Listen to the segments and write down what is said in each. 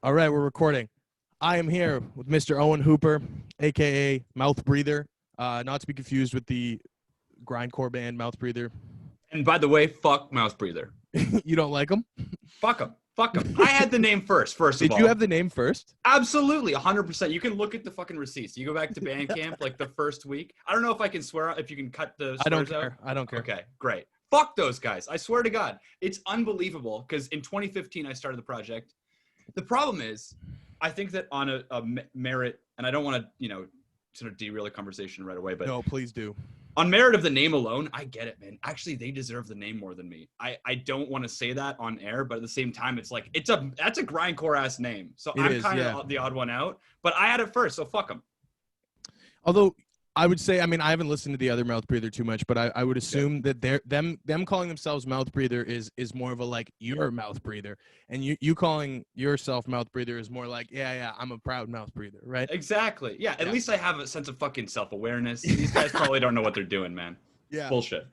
All right, we're recording. I am here with Mr. Owen Hooper, aka Mouth Breather, not to be confused with the grindcore band Mouth Breather. And by the way, fuck Mouth Breather. You don't like them? Fuck him. Fuck him. I had the name first of Did you all. have the name first? Absolutely, 100%. You can look at the fucking receipts. You go back to Bandcamp like the first week. I don't know if I can swear, if you can cut the swears I don't out. care. I don't care. Okay, great. Fuck those guys. I swear to God. It's unbelievable because in 2015, I started the project. The problem is, I think that on a merit, and I don't want to, sort of derail the conversation right away, but No, please do. on merit of the name alone, I get it, man. Actually, they deserve the name more than me. I don't want to say that on air, but at the same time, it's like that's a grindcore ass name. So I'm kind of the odd one out. But I had it first, so fuck them. Although I would say, I mean, I haven't listened to the other Mouth Breather too much, but I would assume that them calling themselves Mouth Breather is more of a like, you're a mouth breather, and you calling yourself Mouth Breather is more like, yeah, I'm a proud mouth breather, right? Exactly. Yeah. At least I have a sense of fucking self-awareness. These guys probably don't know what they're doing, man. Yeah. Bullshit.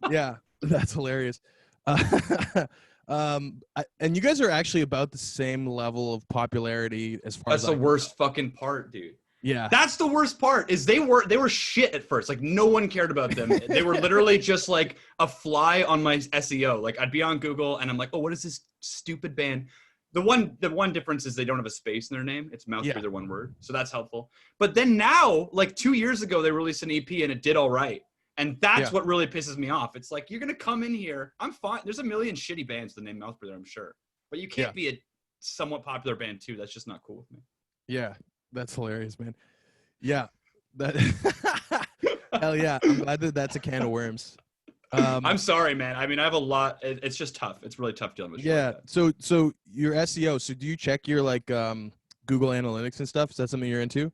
Yeah, that's hilarious. And you guys are actually about the same level of popularity as far as that's the worst fucking part, dude. Yeah. That's the worst part is they were shit at first. Like no one cared about them. They were literally just like a fly on my SEO. Like I'd be on Google and I'm like, oh, what is this stupid band? The one difference is they don't have a space in their name. It's Mouth Breather, one word. So that's helpful. But then now, like 2 years ago, they released an EP and it did all right. And that's what really pisses me off. It's like, you're going to come in here. I'm fine. There's a million shitty bands that name Mouth Breather, I'm sure. But you can't be a somewhat popular band too. That's just not cool with me. Yeah. That's hilarious, man. Yeah. That hell yeah. I'm glad that that's a can of worms. I'm sorry, man. I mean, I have a lot. It's just tough. It's really tough dealing with shit like that. So your SEO. So do you check your like Google Analytics and stuff? Is that something you're into?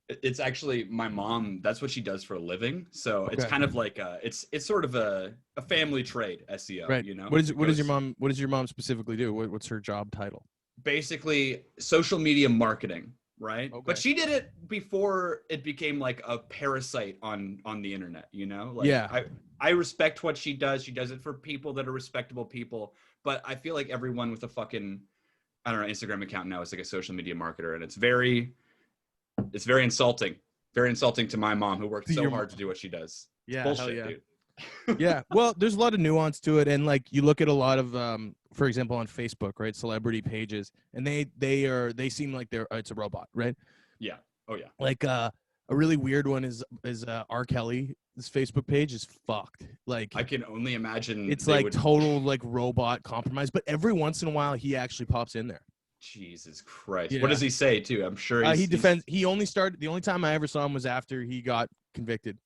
It's actually my mom. That's what she does for a living. So it's kind of like it's sort of a family trade, SEO. Right. You know. What does your mom specifically do? What's her job title? Basically, social media marketing. Right. Okay. But she did it before it became like a parasite on the internet, Like, I respect what she does. She does it for people that are respectable people. But I feel like everyone with a fucking, I don't know, Instagram account now is like a social media marketer. And it's very insulting. Very insulting to my mom who worked so hard to do what she does. Yeah. Bullshit, dude. Yeah. Well, there's a lot of nuance to it. And like you look at a lot of, for example, on Facebook, right? Celebrity pages, and they seem like it's a robot, right? Yeah. Oh yeah. Like a really weird one is R. Kelly's Facebook page is fucked. Like I can only imagine it's like total like robot compromise, but every once in a while he actually pops in there. Jesus Christ. Yeah. What does he say too? I'm sure he defends. He only started. The only time I ever saw him was after he got convicted.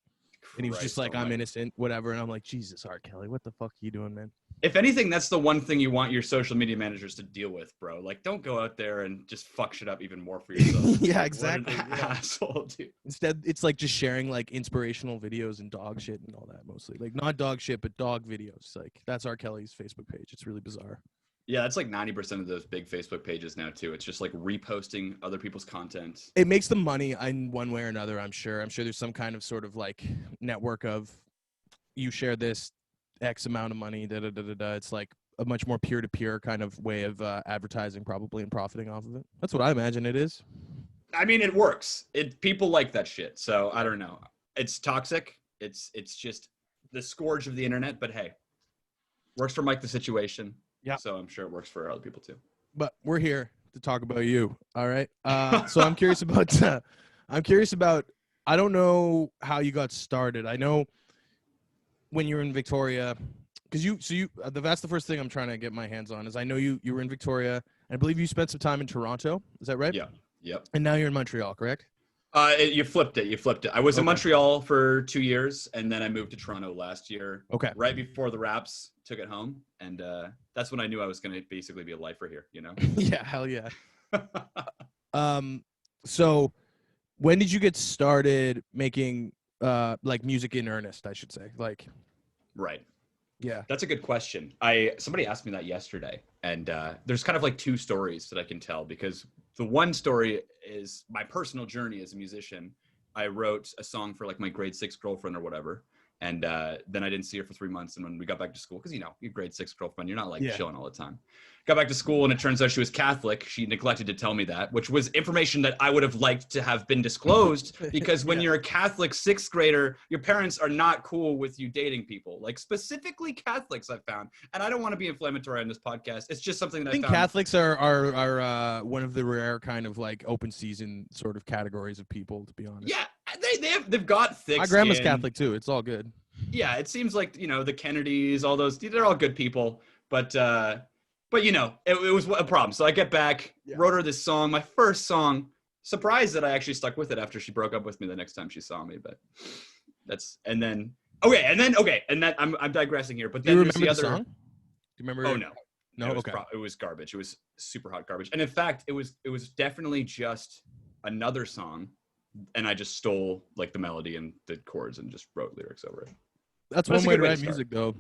And he was just like, I'm innocent, whatever. And I'm like, Jesus, R. Kelly, what the fuck are you doing, man? If anything, that's the one thing you want your social media managers to deal with, bro. Like, don't go out there and just fuck shit up even more for yourself. Yeah, like, exactly. Asshole, dude. Instead, it's like just sharing like inspirational videos and dog shit and all that mostly. Like not dog shit, but dog videos. Like that's R. Kelly's Facebook page. It's really bizarre. Yeah, that's like 90% of those big Facebook pages now too. It's just like reposting other people's content. It makes them money in one way or another, I'm sure. I'm sure there's some kind of sort of like network of you share this X amount of money, It's like a much more peer-to-peer kind of way of advertising probably and profiting off of it. That's what I imagine it is. I mean, it works. People like that shit. So I don't know. It's toxic. It's just the scourge of the internet, but hey, works for Mike the Situation. Yeah. So I'm sure it works for other people too. But we're here to talk about you. All right. So I'm curious about, I don't know how you got started. I know when you were in Victoria, because that's the first thing I'm trying to get my hands on is I know you were in Victoria. And I believe you spent some time in Toronto. Is that right? Yeah. Yep. And now you're in Montreal, correct? You flipped it. I was in Montreal for 2 years, and then I moved to Toronto last year. Okay. Right before the Raps took it home, and that's when I knew I was going to basically be a lifer here. Yeah, hell yeah. So, when did you get started making like music in earnest? I should say, like. Right. Yeah. That's a good question. Somebody asked me that yesterday, and there's kind of like two stories that I can tell because the one story is my personal journey as a musician. I wrote a song for like my grade 6 girlfriend or whatever. And then I didn't see her for 3 months. And when we got back to school, because, you know, your grade 6 girlfriend, you're not like chilling all the time. Got back to school, and it turns out she was Catholic. She neglected to tell me that, which was information that I would have liked to have been disclosed, because when you're a Catholic 6th grader, your parents are not cool with you dating people, like specifically Catholics, I've found. And I don't want to be inflammatory on this podcast. It's just something that I think found. Catholics are one of the rare kind of like open season sort of categories of people, to be honest. Yeah, they've got thick My grandma's skin. Catholic too. It's all good. Yeah, it seems like, you know, the Kennedys, all those, they're all good people. But you know, it was a problem. So I get back, wrote her this song, my first song. Surprised that I actually stuck with it after she broke up with me the next time she saw me. But and then I'm digressing here. But then Do you there's remember the the other. song? Do you remember? Oh no, no, okay. It was garbage. It was super hot garbage. And in fact, it was definitely just another song, and I just stole like the melody and the chords and just wrote lyrics over it. That's But one way to to write start. music, though.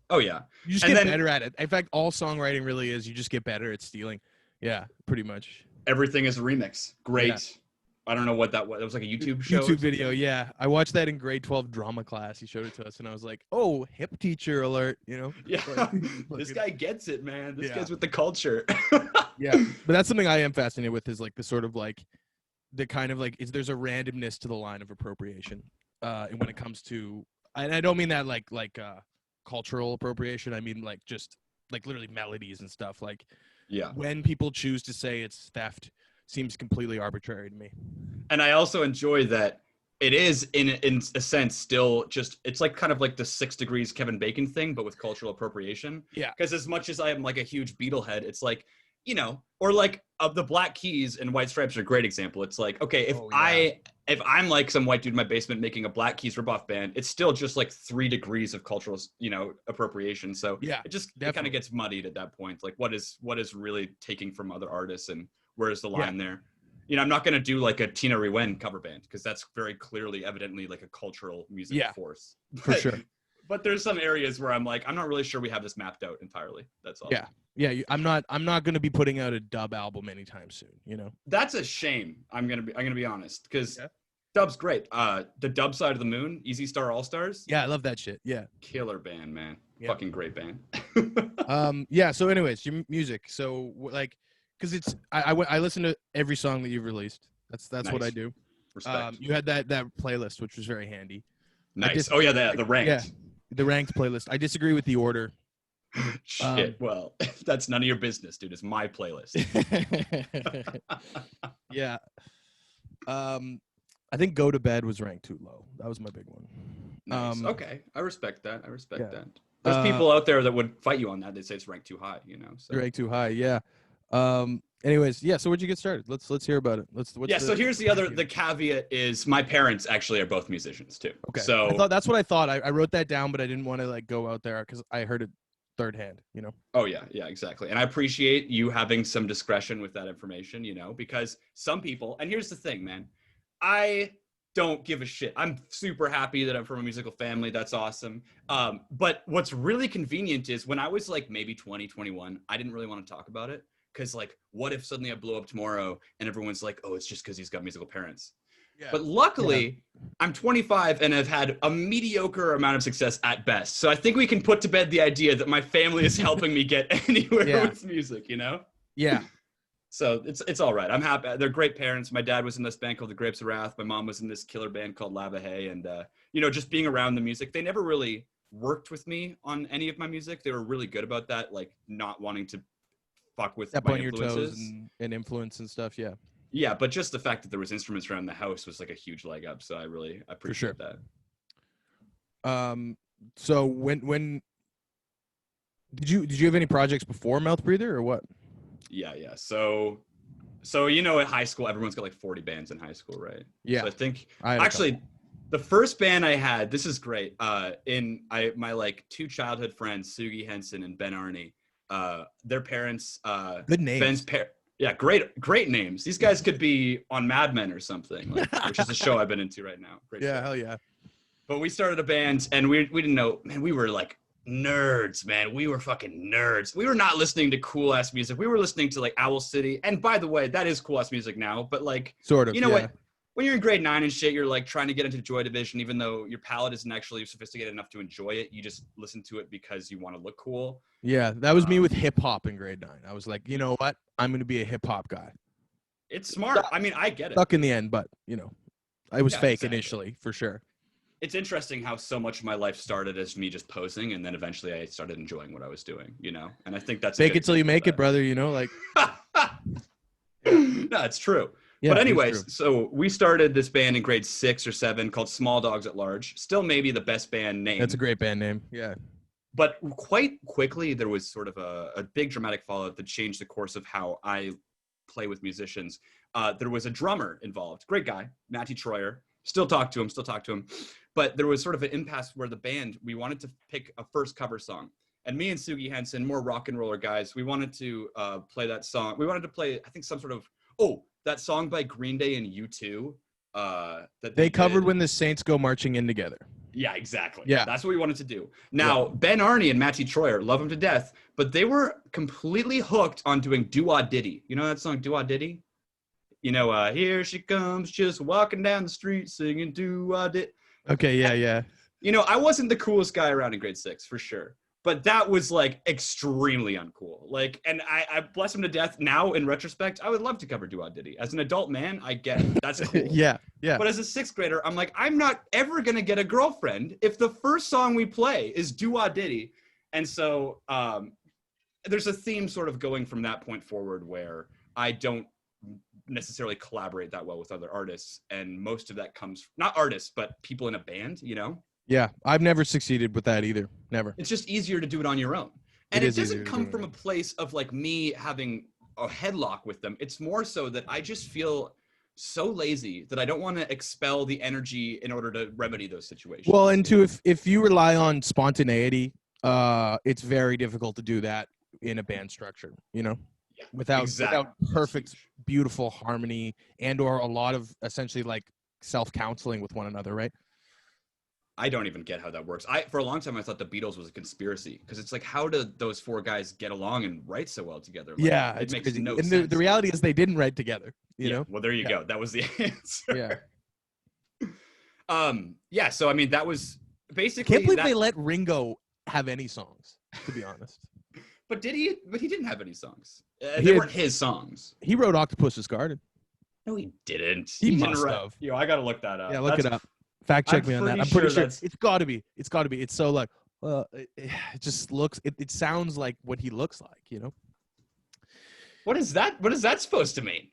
Oh yeah, You just get better at it. In fact, all songwriting really is. You just get better at stealing. Yeah, pretty much. everything is a remix. Great. Yeah. I don't know what that was. It was like a YouTube show. YouTube video, yeah. I watched that in grade 12 drama class. He showed it to us, and I was like, "Oh, hip teacher alert!" You know? Yeah, Like, this guy gets it, man. This Yeah. guy's with the culture. yeah, but that's something I am fascinated with. Is like the sort of like the kind of like there's a randomness to the line of appropriation, and when it comes to, and I don't mean that like cultural appropriation. I mean like just like literally melodies and stuff. Like, Yeah. when people choose to say it's theft, seems completely arbitrary to me. And I also enjoy that it is in a sense still just, it's like kind of like the 6 Degrees Kevin Bacon thing, but with cultural appropriation. Yeah. Because as much as I am like a huge Beatle head, it's like, you know, or like the Black Keys and White Stripes are a great example. It's like, okay, if I'm like some white dude in my basement making a Black Keys ripoff band, it's still just like 3 degrees of cultural, you know, appropriation. So Yeah, it kind of gets muddied at that point. Like what is really taking from other artists and where is the line there? You know, I'm not going to do like a Tina Rewen cover band because that's very clearly, evidently like a cultural music force. For sure. But there's some areas where I'm like, I'm not really sure we have this mapped out entirely. That's all. Yeah. I'm not going to be putting out a dub album anytime soon. You know, That's a shame. I'm gonna be honest because dub's great. The Dub Side of the Moon, Easy Star All Stars. Yeah, I love that shit. Yeah. Killer band, man. Yeah. Fucking great band. Yeah. So, anyways, your music. So, like, because it's I listen to every song that you've released. That's what I do. Respect. You had that playlist, which was very handy. Nice. Oh yeah, the ranked. Yeah, the ranked playlist. I disagree with the order. Shit. Well, that's none of your business, dude. It's my playlist. Yeah. I think Go to Bed was ranked too low. That was my big one. Nice. Okay, I respect that. That. There's people out there that would fight you on that. They say it's ranked too high. You know. So. Ranked too high. Yeah. Anyways, yeah. So where'd you get started? Let's hear about it. So here's the caveat is my parents actually are both musicians too. Okay. So that's what I thought. I wrote that down, but I didn't want to like go out there because I heard it third hand, you know? Oh yeah, exactly. And I appreciate you having some discretion with that information, you know, because some people, and here's the thing, man, I don't give a shit. I'm super happy that I'm from a musical family. That's awesome. But what's really convenient is when I was like maybe 20, 21, I didn't really want to talk about it. Cause like, what if suddenly I blow up tomorrow and everyone's like, oh, it's just cause he's got musical parents. Yeah. But luckily, I'm 25 and have had a mediocre amount of success at best. So I think we can put to bed the idea that my family is helping me get anywhere with music, you know? Yeah. So it's all right. I'm happy. They're great parents. My dad was in this band called The Grapes of Wrath. My mom was in this killer band called Lava Hay. And, you know, just being around the music, they never really worked with me on any of my music. They were really good about that, like not wanting to fuck with step my on your influences. toes and influence and stuff. Yeah. Yeah, but just the fact that there was instruments around the house was like a huge leg up. So I really appreciate that. So when did you have any projects before Mouth Breather or what? Yeah. So you know, at high school, everyone's got like 40 bands in high school, right? Yeah. So I think the first band I had, this is great. My like 2 childhood friends, Sugi Henson and Ben Arney, their parents, good names. Ben's yeah, great names. These guys could be on Mad Men or something, like, which is a show I've been into right now. Great show. Hell yeah. But we started a band and we didn't know, man, we were like nerds, man. We were fucking nerds. We were not listening to cool ass music. We were listening to like Owl City. And by the way, that is cool ass music now, but like, sort of, you know what? when you're in grade 9 and shit, you're like trying to get into Joy Division, even though your palate isn't actually sophisticated enough to enjoy it. You just listen to it because you want to look cool. Yeah, that was me with hip hop in grade 9. I was like, you know what? I'm going to be a hip hop guy. It's smart. I mean, I get it. Stuck in the end, but I was fake exactly. initially, for sure. It's interesting how so much of my life started as me just posing, and then eventually I started enjoying what I was doing, And I think that's fake it till you make it, brother. Like. No, it's true. Yeah, but anyways, so we started this band in grade 6 or 7 called Small Dogs at Large. Still maybe the best band name. That's a great band name. Yeah. But quite quickly, there was sort of a big dramatic fallout that changed the course of how I play with musicians. There was a drummer involved. Great guy, Matty Troyer. Still talk to him. But there was sort of an impasse where the band, we wanted to pick a first cover song. And me and Sugi Henson, more rock and roller guys, we wanted to play that song. We wanted to play, I think, some sort of, that song by Green Day and U2. That they covered When the Saints Go Marching In Together. Yeah, exactly. Yeah. That's what we wanted to do. Now, Ben Arney and Matty Troyer, love him to death, but they were completely hooked on doing Do-Wah Diddy. You know that song, Do-Wah Diddy? Here she comes, just walking down the street singing Do-Wah Diddy. Okay, yeah. I wasn't the coolest guy around in grade 6, for sure. But that was like extremely uncool. And I bless him to death. Now, in retrospect, I would love to cover Do-Wah Diddy. As an adult man, I get it. That's cool. Yeah. But as a 6th grader, I'm like, I'm not ever going to get a girlfriend if the first song we play is Do-Wah Diddy. And so there's a theme sort of going from that point forward where I don't necessarily collaborate that well with other artists. And most of that comes, not artists, but people in a band, Yeah, I've never succeeded with that either. Never. It's just easier to do it on your own. And it doesn't come from a place of like me having a headlock with them. It's more so that I just feel so lazy that I don't want to expel the energy in order to remedy those situations. Well, and if you rely on spontaneity, it's very difficult to do that in a band structure, without perfect, beautiful harmony or a lot of essentially like self-counseling with one another, right? I don't even get how that works. For a long time, I thought the Beatles was a conspiracy because it's like, how did those 4 guys get along and write so well together? Like, it makes crazy. no and sense. The reality is they didn't write together, you know? Well, there you go. That was the answer. Yeah. So, I mean, that was basically... Can't believe they let Ringo have any songs, to be honest. But he didn't have any songs. They weren't his songs. He wrote Octopus's Garden. No, he didn't. He must have. I got to look that up. Yeah, look it up. Fact check me on that. I'm pretty sure it's got to be. It's got to be. It's so like, it just looks. It sounds like what he looks like. What is that? What is that supposed to mean?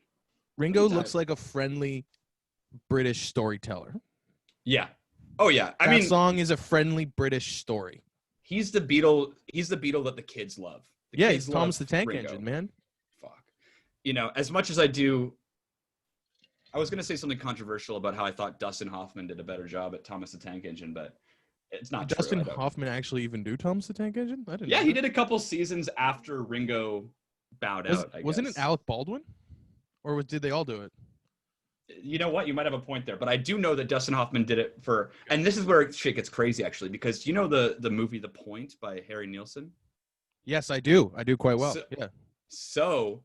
Ringo looks like a friendly British storyteller. Yeah. Oh yeah. I mean, song is a friendly British story. He's the Beatle. He's the Beatle that the kids love. He's Thomas the Tank Ringo. Engine, man. Fuck. As much as I do. I was going to say something controversial about how I thought Dustin Hoffman did a better job at Thomas the Tank Engine, but it's not true. Dustin Hoffman actually even do Thomas the Tank Engine? I didn't know he did a couple seasons after Ringo bowed out, I guess. Wasn't it Alec Baldwin? Or did they all do it? You know what? You might have a point there, but I do know that Dustin Hoffman did it for, and this is where shit gets crazy, actually, because the movie The Point by Harry Nilsson? Yes, I do. I do quite well. So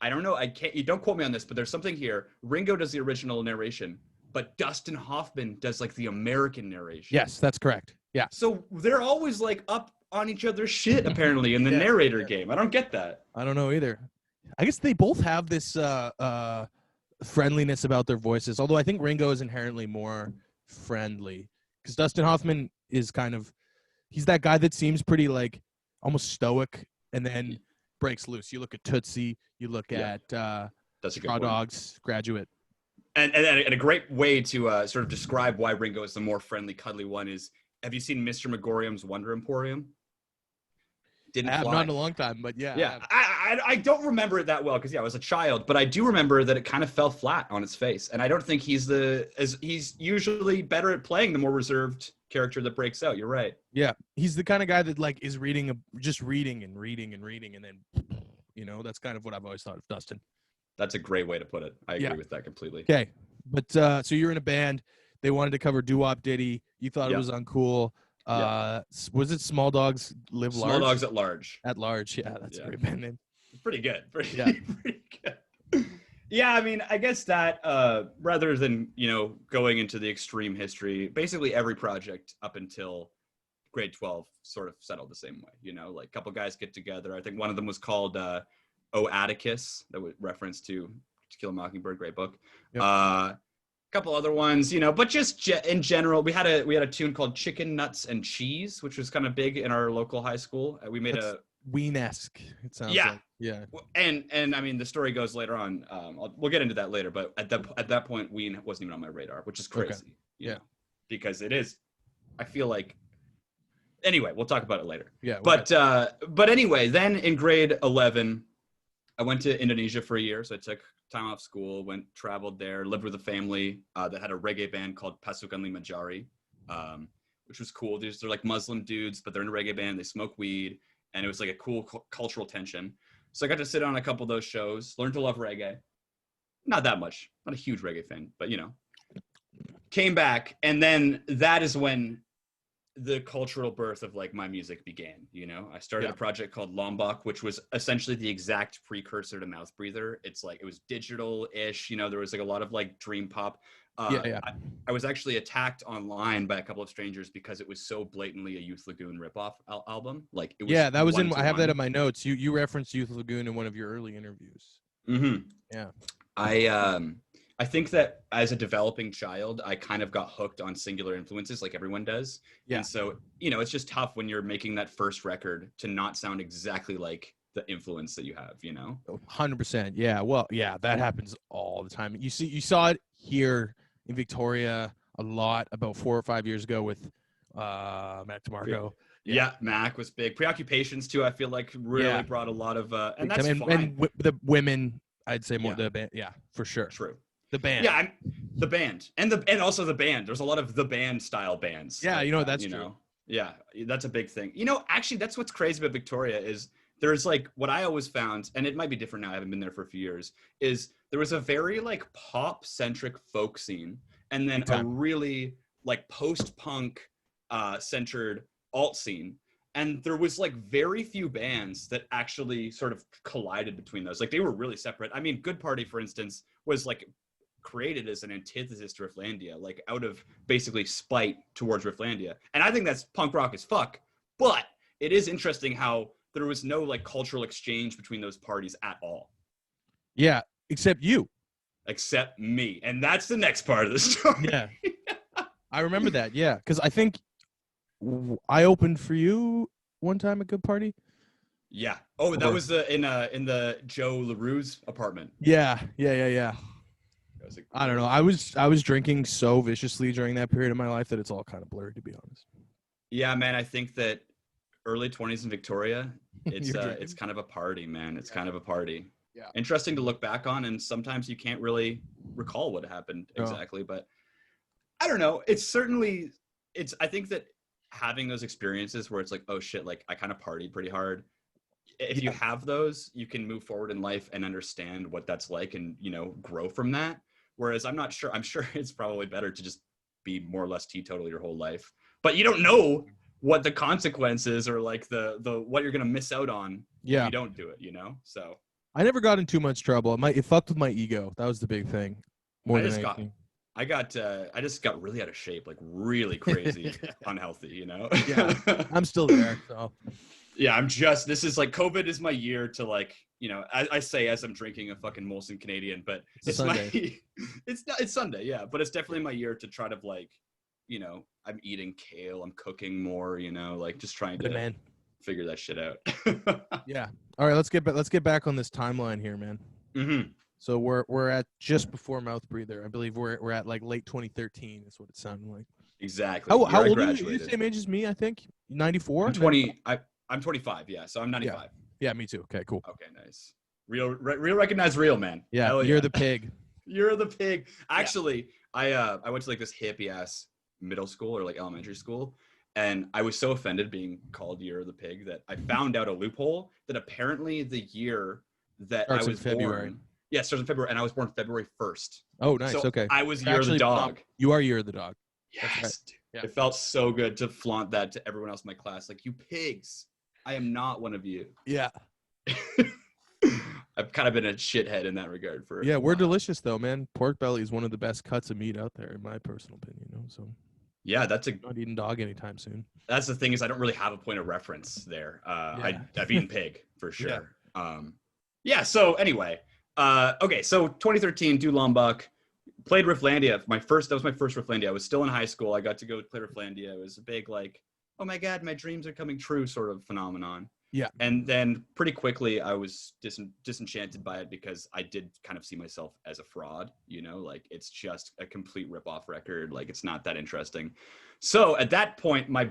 I don't know. You don't quote me on this, but there's something here. Ringo does the original narration, but Dustin Hoffman does like the American narration. Yes, that's correct. Yeah. So they're always like up on each other's shit, apparently, in the narrator game. I don't get that. I don't know either. I guess they both have this friendliness about their voices, although I think Ringo is inherently more friendly because Dustin Hoffman is he's that guy that seems pretty like almost stoic and then breaks loose. You look at Tootsie, you look at Straw Dogs, Graduate. And a great way to sort of describe why Ringo is the more friendly, cuddly one is, have you seen Mr. Megorium's Wonder Emporium? Didn't fly. Not in a long time, but yeah. Yeah, I don't remember it that well because I was a child, but I do remember that it kind of fell flat on its face, and I don't think he's usually better at playing the more reserved character that breaks out. You're right. Yeah, he's the kind of guy that like is just reading, and then that's kind of what I've always thought of Dustin. That's a great way to put it. I agree with that completely. Okay, but so you're in a band. They wanted to cover Doo-Wop Diddy. You thought it was uncool. Was it Small Dogs Live Large? Small Dogs at Large. At Large, yeah, that's a great band name. Pretty good. Pretty good. Yeah, I mean, I guess that rather than, going into the extreme history, basically every project up until grade 12 sort of settled the same way, like a couple guys get together. I think one of them was called O Atticus, that was reference to Kill a Mockingbird, great book. Yep. A couple other ones, but just in general, we had a tune called Chicken Nuts and Cheese, which was kind of big in our local high school. We made That's Ween-esque, it sounds yeah. like. Yeah. And I mean, the story goes later on. We'll get into that later, but at that point, Ween wasn't even on my radar, which is crazy. Okay. You know, because it is. I feel like. Anyway, we'll talk about it later. Yeah. But anyway, then in grade 11, I went to Indonesia for a year, so I took time off school, traveled there, lived with a family that had a reggae band called Pasukan Lima Jari, which was cool. They're like Muslim dudes, but they're in a reggae band. They smoke weed, and it was like a cool cultural tension. So I got to sit on a couple of those shows, learned to love reggae. Not that much, not a huge reggae fan, but came back, and then that is when the cultural birth of like my music began. I started a project called Lombok, which was essentially the exact precursor to Mouth Breather. It's like, it was digital-ish, there was like a lot of like dream pop. I was actually attacked online by a couple of strangers because it was so blatantly a Youth Lagoon ripoff album. Like, it was that was I have that in my notes. You referenced Youth Lagoon in one of your early interviews. Mm-hmm. Yeah. I think that as a developing child, I kind of got hooked on singular influences like everyone does. Yeah. And so, it's just tough when you're making that first record to not sound exactly like the influence that you have, 100%. Yeah. Well, yeah, that happens all the time. You saw it here in Victoria a lot about 4 or 5 years ago with Mac DeMarco. Yeah, Mac was big. Preoccupations too, I feel like really brought a lot of and that's fine. And the women, I'd say more the band. Yeah, for sure. True. The band. Yeah, the band. And also the band. There's a lot of the band style bands. Yeah, like that's true. Yeah, that's a big thing. Actually, that's what's crazy about Victoria is there's like what I always found, and it might be different now, I haven't been there for a few years, is there was a very like pop-centric folk scene, and then a really like post-punk centered alt scene. And there was like very few bands that actually sort of collided between those. Like, they were really separate. I mean, Good Party, for instance, was like created as an antithesis to Rifflandia, like out of basically spite towards Rifflandia. And I think that's punk rock as fuck. But it is interesting how there was no like cultural exchange between those parties at all. Yeah, except you. Except me. And that's the next part of the story. Yeah. I remember that, yeah. Because I think I opened for you one time at Good Party. Yeah. Oh, that was in the Joe LaRue's apartment. Yeah. I don't know. I was drinking so viciously during that period of my life that it's all kind of blurred, to be honest. Yeah, man. I think that early 20s in Victoria, it's kind of a party, man. It's kind of a party. Yeah. Interesting to look back on, and sometimes you can't really recall what happened exactly, but I don't know. I think that having those experiences where it's like, oh shit, like I kind of partied pretty hard. If you have those, you can move forward in life and understand what that's like and, grow from that. Whereas I'm sure it's probably better to just be more or less teetotal your whole life, but you don't know what the consequences or like the what you're going to miss out on if you don't do it, So I never got in too much trouble. It fucked with my ego. That was the big thing. I just got really out of shape, like really crazy, unhealthy, Yeah, I'm still there. So yeah, this is like COVID is my year to like, I say as I'm drinking a fucking Molson Canadian, but it's Sunday. It's Sunday, yeah, but it's definitely my year to try to like, I'm eating kale, I'm cooking more, like just trying to figure that shit out. Yeah. All right, let's get back on this timeline here, man. Mm-hmm. So we're at just before Mouth Breather. I believe we're at like late 2013 is what it sounded like. Exactly. How old are you? You're the same age as me, I think. 94? I'm 20. I'm 25, yeah. So I'm 95. Yeah, me too. Okay, cool. Okay, nice. Real recognize real, man. Yeah, you're the pig. You're the pig. Actually, I went to like this hippie ass middle school or like elementary school, and I was so offended being called Year of the Pig that I found out a loophole that apparently the year that Starts I was born. Yeah, it starts in February, and I was born February 1st. Oh, nice. So okay. I was Year of the Dog. You are Year of the Dog. Yes. Right. Yeah. It felt so good to flaunt that to everyone else in my class. Like, you pigs. I am not one of you. Yeah. I've kind of been a shithead in that regard for. Yeah, a we're while. delicious though, man. Pork belly is one of the best cuts of meat out there, in my personal opinion. So Yeah, I'm not eating dog anytime soon. that's the thing is I don't really have a point of reference there. I've eaten pig for sure. Yeah. So anyway, okay. So 2013, do Lombok. Played Rifflandia. That was my first Rifflandia. I was still in high school. I got to go play Rifflandia. It was a big like, oh my god, my dreams are coming true sort of phenomenon. Yeah. And then pretty quickly I was disenchanted by it because I did kind of see myself as a fraud, like it's just a complete rip-off record. Like it's not that interesting. So at that point, my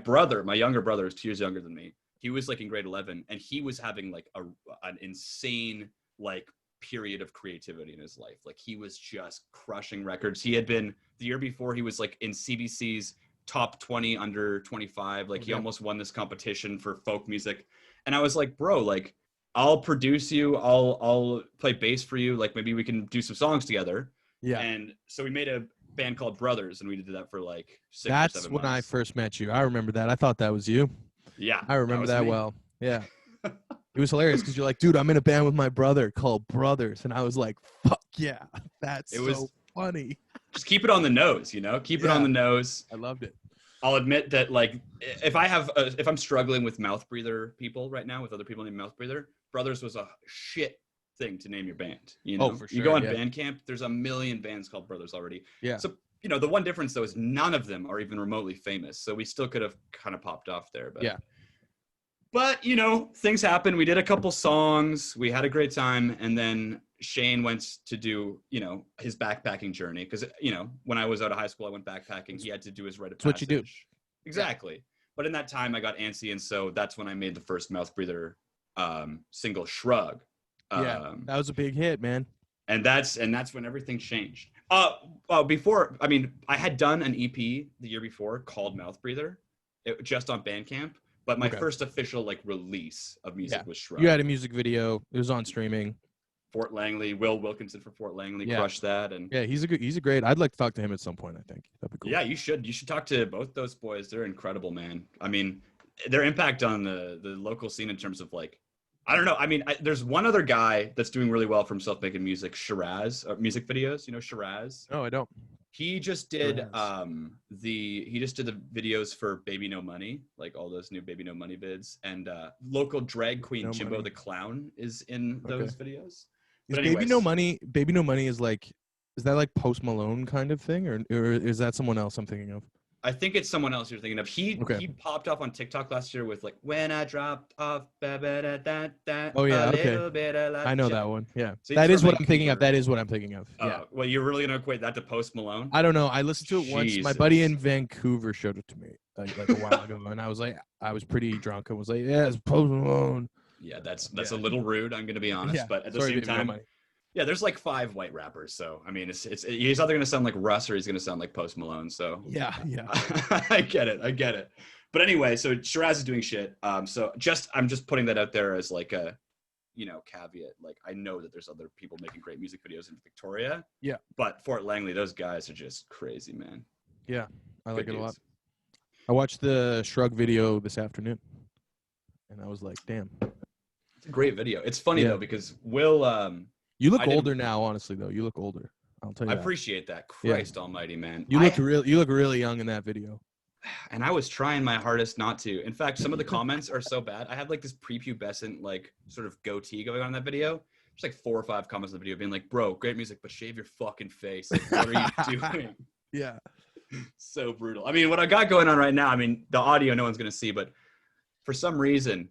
younger brother is 2 years younger than me. He was like in grade 11 and he was having like an insane like period of creativity in his life. Like he was just crushing records. He had been the year before, he was like in CBC's top 20 under 25. Like he almost won this competition for folk music. And I was like, bro, like I'll produce you. I'll play bass for you. Like maybe we can do some songs together. Yeah. And so we made a band called Brothers and we did that for like 6 or 7 months. That's when I first met you. I remember that. I thought that was you. Yeah. I remember that well. Yeah. It was hilarious because you're like, dude, I'm in a band with my brother called Brothers. And I was like, fuck yeah. That's so funny. Just keep it on the nose, keep it on the nose. I loved it. I'll admit that like if I'm struggling with mouth breather people right now with other people named mouth breather, Brothers was a shit thing to name your band. Oh, for sure. You go on Bandcamp, there's a million bands called Brothers already. Yeah. So the one difference though is none of them are even remotely famous. So we still could have kind of popped off there. But yeah. But things happen. We did a couple songs. We had a great time, and then Shane went to do, his backpacking journey. Because, when I was out of high school, I went backpacking. He had to do his rite of passage. That's what you do. Exactly. Yeah. But in that time, I got antsy, and so that's when I made the first Mouth Breather single, Shrug. That was a big hit, man. And that's when everything changed. Before, I had done an EP the year before called Mouth Breather, just on Bandcamp. But my first official like release of music was Shrug. You had a music video. It was on streaming. Fort Langley, Will Wilkinson for Fort Langley crushed that. And yeah, he's a great. I'd like to talk to him at some point. I think that'd be cool. Yeah, you should talk to both those boys. They're incredible, man. Their impact on the local scene in terms of like, I don't know. There's one other guy that's doing really well for himself making music, Shiraz, music videos. Shiraz? No, I don't. He just did the videos for Baby No Money, like all those new Baby No Money vids, and local drag queen Jimbo the Clown is in those videos. But Baby No Money is that like Post Malone kind of thing, or is that someone else I'm thinking of? I think it's someone else you're thinking of. He popped off on TikTok last year with like when I dropped off. Oh yeah, okay. I know that one. Yeah, so that is what I'm thinking of. That is what I'm thinking of. Yeah. Well, you're really gonna equate that to Post Malone? I don't know. I listened to it once. My buddy in Vancouver showed it to me like a while ago, and I was pretty drunk and was like, yeah, it's Post Malone. Yeah, that's a little rude. I'm gonna be honest, but at the same time. Yeah, there's like 5 white rappers, so it's he's either gonna sound like Russ or he's gonna sound like Post Malone. So yeah, I get it. But anyway, so Shiraz is doing shit. So I'm just putting that out there as like a, caveat. Like I know that there's other people making great music videos in Victoria. Yeah. But Fort Langley, those guys are just crazy, man. Yeah, I like it a lot. I watched the Shrug video this afternoon, and I was like, damn. It's a great video. It's funny though because Will. You look older now, honestly, though. You look older. I'll tell you. I appreciate that. Christ almighty, man. You look really young in that video. And I was trying my hardest not to. In fact, some of the comments are so bad. I had like this prepubescent, like sort of goatee going on in that video. There's like 4 or 5 comments in the video being like, bro, great music, but shave your fucking face. Like, what are you doing? Yeah. So brutal. What I got going on right now, the audio no one's going to see, but for some reason,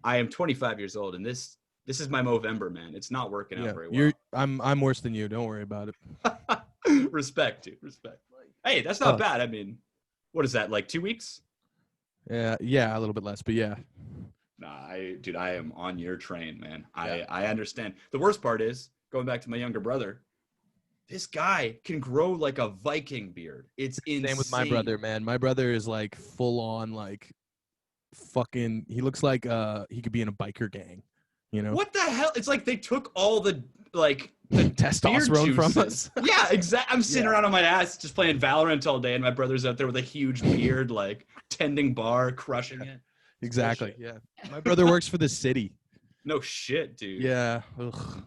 I am 25 years old and this is my Movember, man. It's not working out very well. I'm worse than you. Don't worry about it. Respect, dude. Respect. Hey, that's not bad. What is that? Like 2 weeks? Yeah, a little bit less, but yeah. Nah, I am on your train, man. Yeah. I understand. The worst part is going back to my younger brother. This guy can grow like a Viking beard. It's insane. Same with my brother, man. My brother is like full on like fucking. He looks like he could be in a biker gang. What the hell? It's like they took all the testosterone from us. Yeah, exactly. I'm sitting around on my ass just playing Valorant all day, and my brother's out there with a huge beard, like tending bar, crushing it. Exactly. Yeah. My brother works for the city. No shit, dude. Yeah. Ugh.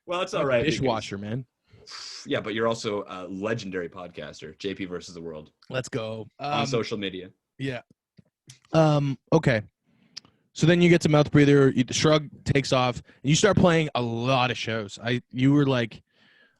Well, it's all right. Dishwasher, man. Yeah, but you're also a legendary podcaster, JP versus the world. Let's go. On social media. Yeah. Okay. So then you get to Mouth Breather, the Shrug takes off, and you start playing a lot of shows. You were like,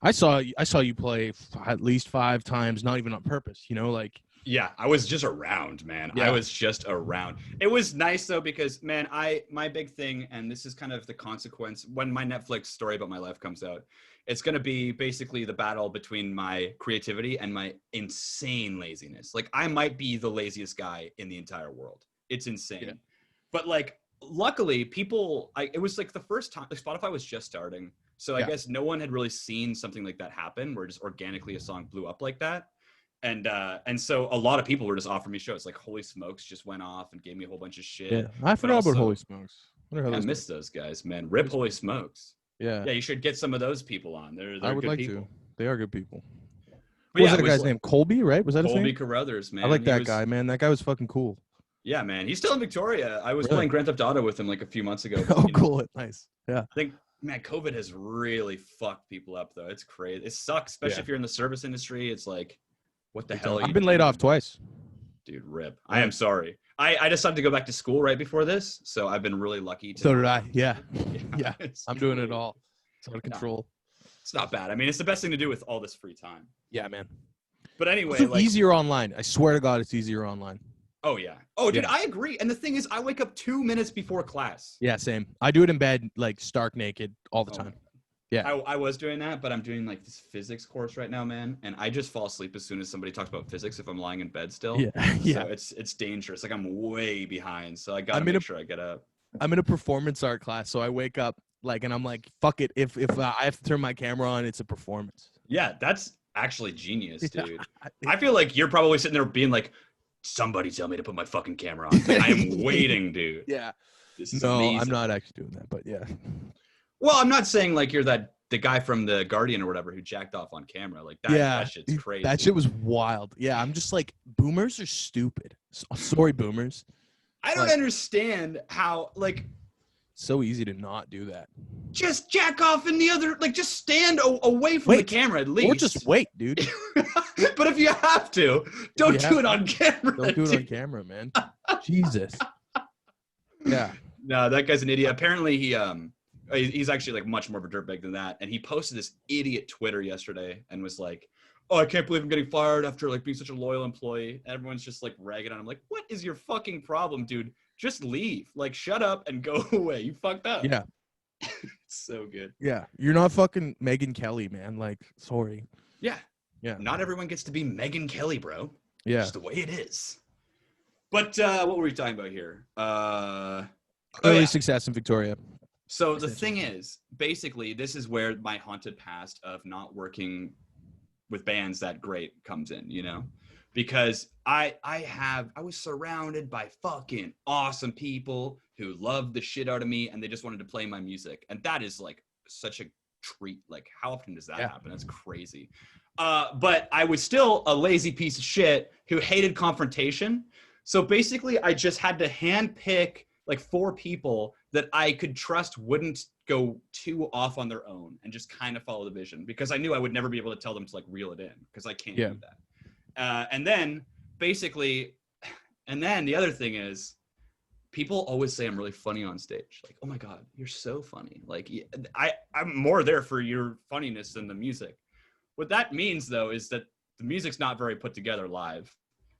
I saw you play at least 5 times, not even on purpose, like. Yeah, I was just around, man. Yeah. I was just around. It was nice though, because man, my big thing, and this is kind of the consequence when my Netflix story about my life comes out, it's going to be basically the battle between my creativity and my insane laziness. Like, I might be the laziest guy in the entire world. It's insane. Yeah. But like, luckily it was like the first time, like, Spotify was just starting. So I guess no one had really seen something like that happen, where just organically a song blew up like that. And so a lot of people were just offering me shows. Like Holy Smokes just went off and gave me a whole bunch of shit. Yeah, I forgot about Holy Smokes. I miss those guys, man. Rip Holy Smokes. Yeah. Yeah, you should get some of those people on. They're I would good like people. To. They are good people. But what was that guy's name? Colby, right? Was that his name? Colby Carruthers, man. I like that guy, man. That guy was fucking cool. Yeah, man. He's still in Victoria. I was playing Grand Theft Auto with him like a few months ago. Oh, cool. Nice. Yeah. I think, man, COVID has really fucked people up, though. It's crazy. It sucks, especially if you're in the service industry. It's like, what the hell? I've been laid off twice. Dude, rip. I am sorry. I decided to go back to school right before this, so I've been really lucky. So did I. Yeah. Yeah. I'm doing it all. It's out of control. No, it's not bad. I mean, it's the best thing to do with all this free time. Yeah, man. But anyway, it's easier online. I swear to God, it's easier online. Oh, yeah. Oh, dude, I agree. And the thing is, I wake up 2 minutes before class. Yeah, same. I do it in bed, like stark naked all the time. Yeah. I was doing that, but I'm doing like this physics course right now, man. And I just fall asleep as soon as somebody talks about physics if I'm lying in bed still. Yeah. Yeah. So it's dangerous. Like, I'm way behind. So I got to make sure I get up. I'm in a performance art class. So I wake up and I'm like, fuck it. If I have to turn my camera on, it's a performance. Yeah. That's actually genius, dude. I feel like you're probably sitting there being like, somebody tell me to put my fucking camera on. Like, I am waiting, dude. Yeah. This is amazing. I'm not actually doing that, but yeah. Well, I'm not saying like you're the guy from The Guardian or whatever who jacked off on camera. Like that shit's crazy. That shit was wild. Yeah, I'm just like, boomers are stupid. Sorry, boomers. I don't understand how, like, so easy to not do that. Just jack off in the other, like, just stand away from the camera at least. Or just wait, dude. But if you have to, don't do it on camera. Don't do it on camera, man. Jesus. Yeah. No, that guy's an idiot. Apparently he's actually like much more of a dirtbag than that. And he posted this idiot Twitter yesterday and was like, oh, I can't believe I'm getting fired after like being such a loyal employee. Everyone's just like ragging on him. Like, what is your fucking problem, dude? Just leave. Like, shut up and go away. You fucked up. Yeah. It's so good. Yeah. You're not fucking Megyn Kelly, man. Like, sorry. Yeah. Yeah. Not everyone gets to be Megyn Kelly, bro. Yeah. It's the way it is. But what were we talking about here? Early success in Victoria. So the thing is, basically, this is where my haunted past of not working with bands that great comes in, you know? Because I was surrounded by fucking awesome people who loved the shit out of me and they just wanted to play my music. And that is like such a treat. Like, how often does that happen? That's crazy. But I was still a lazy piece of shit who hated confrontation. So basically, I just had to handpick like 4 people that I could trust wouldn't go too off on their own and just kind of follow the vision, because I knew I would never be able to tell them to like reel it in, because I can't do that. And then the other thing is, people always say I'm really funny on stage. Like, oh my God, you're so funny. Like, I'm more there for your funniness than the music. What that means though is that the music's not very put together live.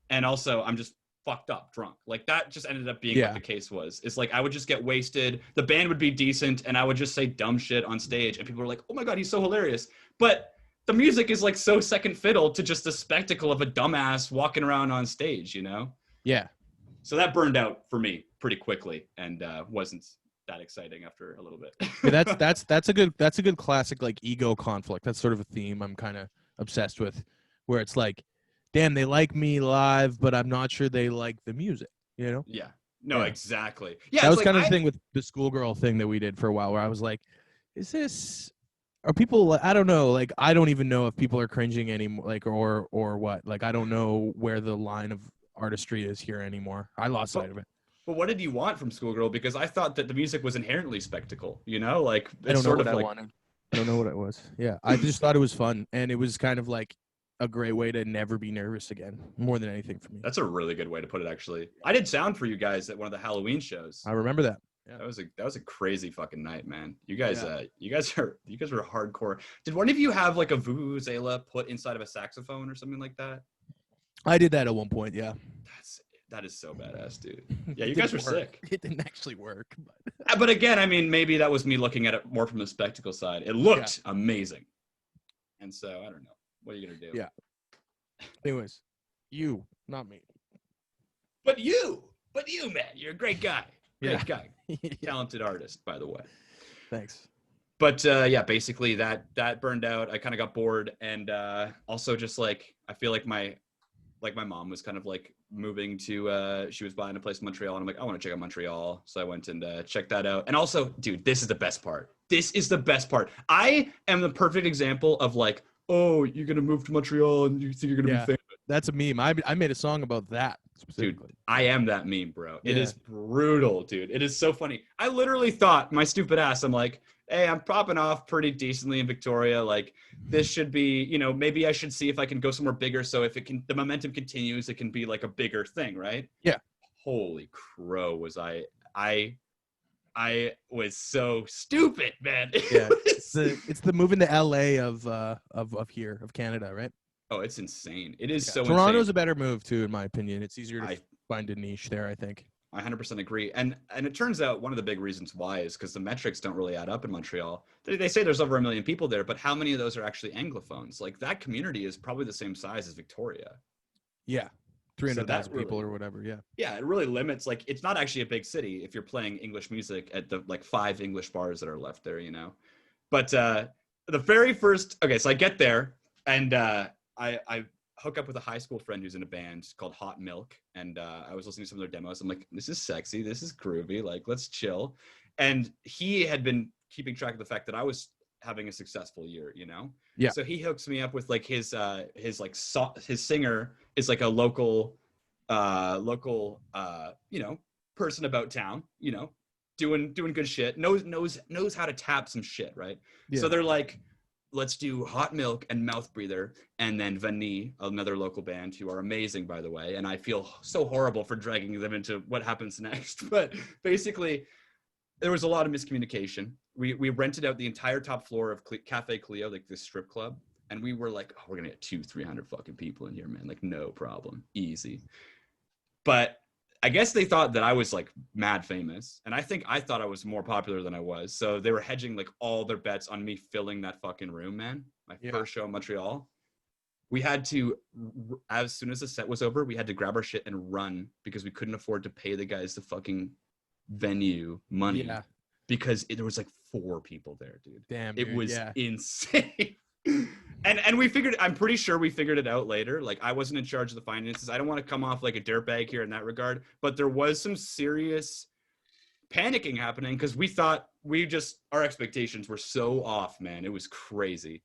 And also I'm just fucked up drunk. Like, that just ended up being what the case was. It's like I would just get wasted, the band would be decent, and I would just say dumb shit on stage and people were like, oh my God, he's so hilarious. But the music is like so second fiddle to just the spectacle of a dumbass walking around on stage, you know? Yeah. So that burned out for me pretty quickly and wasn't that exciting after a little bit. Yeah, that's a good classic like ego conflict. That's sort of a theme I'm kind of obsessed with, where it's like, damn, they like me live, but I'm not sure they like the music, you know? Yeah. No, exactly. Yeah. That was kind of the thing with the schoolgirl thing that we did for a while, where I was like, are people, I don't know, like, I don't even know if people are cringing anymore, like, or what. Like, I don't know where the line of artistry is here anymore. I lost sight of it. But what did you want from Schoolgirl? Because I thought that the music was inherently spectacle, you know? Like, I don't know what I wanted. I don't know what it was. Yeah, I just thought it was fun, and it was kind of like a great way to never be nervous again, more than anything for me. That's a really good way to put it, actually. I did sound for you guys at one of the Halloween shows. I remember that. Yeah. That was a crazy fucking night, man. You guys Yeah. you guys were hardcore. Did one of you have like a vuvuzela put inside of a saxophone or something like that? I did that at one point. Yeah. That is so badass, dude. Yeah, you It guys didn't were work. sick. It didn't actually work. But again, I mean, maybe that was me looking at it more from the spectacle side. It looked amazing. And so, I don't know. What are you going to do? Yeah. Anyways, you, not me. But you, man, you're a great guy. Great Yeah. guy. Talented artist, by the way. Thanks. But yeah, basically that burned out. I kind of got bored, and also just like I feel like my mom was kind of like moving to she was buying a place in Montreal, and I'm like, I want to check out Montreal, so I went and checked that out. And also, dude, this is the best part. This is the best part. I am the perfect example of like, oh, you're gonna move to Montreal and you think you're gonna be famous. That's a meme. I made a song about that specifically. Dude, I am that meme, bro. It Yeah. is brutal, dude. It is so funny. I literally thought, my stupid ass, I'm like, hey, I'm popping off pretty decently in Victoria. Like, this should be, you know, maybe I should see if I can go somewhere bigger. So if the momentum continues, it can be like a bigger thing, right? Yeah. Holy crow, was I was so stupid, man. Yeah. It's the move into LA of Canada, right? Oh, it's insane. It is Yeah. so Toronto's insane. a better move too, in my opinion. It's easier to I find a niche there, I think. I 100% agree. And it turns out one of the big reasons why is because the metrics don't really add up in Montreal. They say there's over 1 million people there, but how many of those are actually Anglophones? Like, that community is probably the same size as Victoria. Yeah. 300,000 really- people or whatever, yeah. Yeah, it really limits, like, it's not actually a big city if you're playing English music at the, like, 5 English bars that are left there, you know? But the very first, okay, so I get there, and I hook up with a high school friend who's in a band called Hot Milk, and I was listening to some of their demos. I'm like, this is sexy, this is groovy, like, let's chill. And he had been keeping track of the fact that I was having a successful year, you know? Yeah. So he hooks me up with like his singer is like a local you know, person about town, you know, doing good shit, knows how to tap some shit, right? Yeah. So they're like, let's do Hot Milk and Mouth Breather, and then Vanille, another local band who are amazing, by the way. And I feel so horrible for dragging them into what happens next. But basically, there was a lot of miscommunication. We rented out the entire top floor of Cafe Clio, like this strip club. And we were like, oh, we're going to get 200-300 fucking people in here, man. Like, no problem. Easy. But I guess they thought that I was like mad famous, and I think I thought I was more popular than I was. So they were hedging like all their bets on me filling that fucking room, man. My first show in Montreal. We had to, as soon as the set was over, we had to grab our shit and run because we couldn't afford to pay the guys the fucking venue money. Yeah. Because there was like 4 people there, dude. Damn, it dude, was yeah. insane. And we figured, I'm pretty sure we figured it out later. Like, I wasn't in charge of the finances. I don't want to come off like a dirtbag here in that regard, but there was some serious panicking happening because we thought our expectations were so off, man. It was crazy.